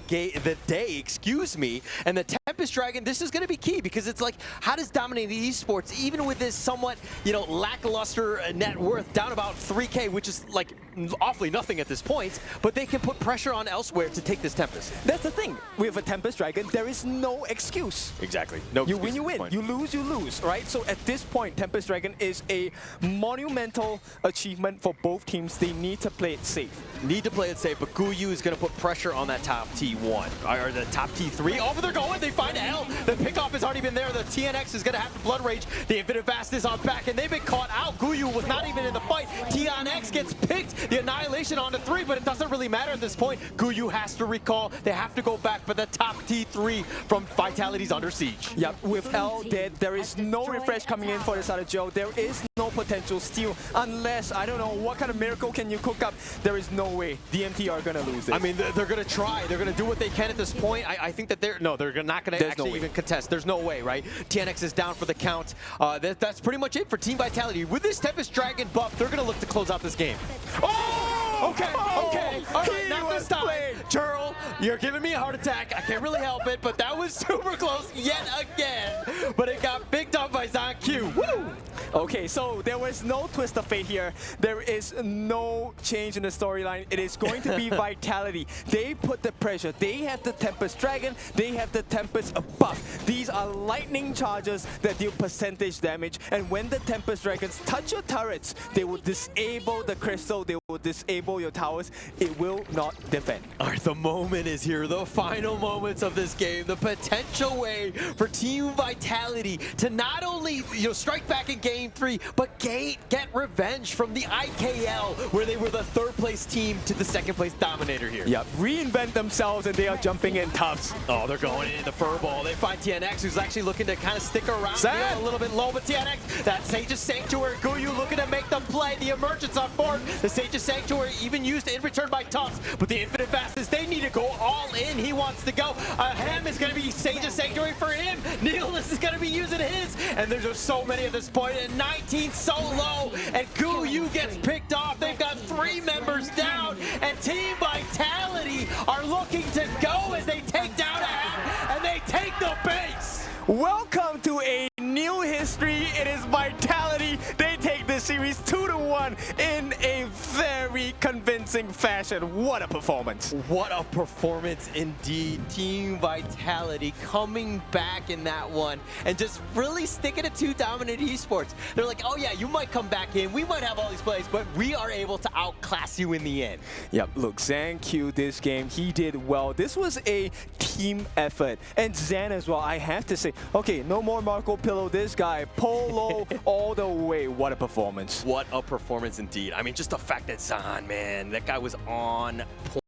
day, excuse me, and the Tempest Dragon, this is going to be key because it's like, how does Dominator Esports, even with this somewhat, you know, lackluster net worth, down about 3K, which is like awfully nothing at this point, but they can put pressure on elsewhere to take this Tempest. That's the thing. With a Tempest Dragon, there is no excuse. Exactly. No you win, you win. You lose, right? So at this point, Tempest Dragon is a monumental achievement for both teams. They need to play it safe. Need to play it safe, but Guiyu is going to put pressure on that top T1, or the top T3. Over they're going, they find L. The pickoff has already been there. The TNX is going to have to Blood Rage. The Infinite Vast is on back, and they've been caught out. Guiyu was not even in the fight. TNX gets picked. the annihilation onto 3, but it doesn't really matter at this point. Guyu has to recall. They have to go back for the top T3 from Vitality's under siege. Yep, with L dead, there is no refresh coming in for the side of Joe. There is no potential steal unless, I don't know, what kind of miracle can you cook up? There is no way DMT are going to lose it. I mean, they're going to try. They're going to do what they can at this point. I think that they're not going to actually even contest. There's no way, right? TNX is down for the count. That's pretty much it for Team Vitality. With this Tempest Dragon buff, they're going to look to close out this game. Oh! Okay, okay. All right, not this time. Churl, you're giving me a heart attack. I can't really help it, but that was super close yet again. But it got picked up by ZonQ. Woo! Okay, so there was no twist of fate here. There is no change in the storyline. It is going to be Vitality. They put the pressure. They have the Tempest Dragon. They have the Tempest buff. These are lightning charges that deal percentage damage. And when the Tempest Dragons touch your turrets, they will disable the crystal. They will disable your towers. It will not defend. All right, the moment is here. The final moments of this game. The potential way for Team Vitality to not only strike back in Game 3, but get revenge from the IKL, where they were the 3rd place team to the 2nd place Dominator here. Yep, reinvent themselves and they are jumping in tubs. Oh, they're going in the furball. They find TNX, who's actually looking to kind of stick around here a little bit low, but TNX, that Sage's Sanctuary, Guyu looking to make them play. The emergence on board. The Sage's Sanctuary even used in return by Tufts, but the Infinite Fastest, they need to go all in. He wants to go. Hem is going to be Sage's Sanctuary for him. Needless is going to be using his, and there's just so many at this point. And 19 so low, and Guyu gets picked off. They've got 3 members down, and Team Vitality are looking to go as they take down a Hem, and they take the base. Welcome to a new history. It is Vitality. They take this series 2-1 in a very convincing fashion. What a performance. What a performance indeed. Team Vitality coming back in that one and just really sticking it to Dominator Esports. They're like, oh yeah, you might come back in. We might have all these plays, but we are able to outclass you in the end. Yep, look, ZonQ this game, he did well. This was a team effort. And Zan as well, I have to say, okay, no more Marco Pillow. This guy, Polo all the way. What a performance. What a performance indeed. I mean, just the fact that Zan, man, that guy was on point.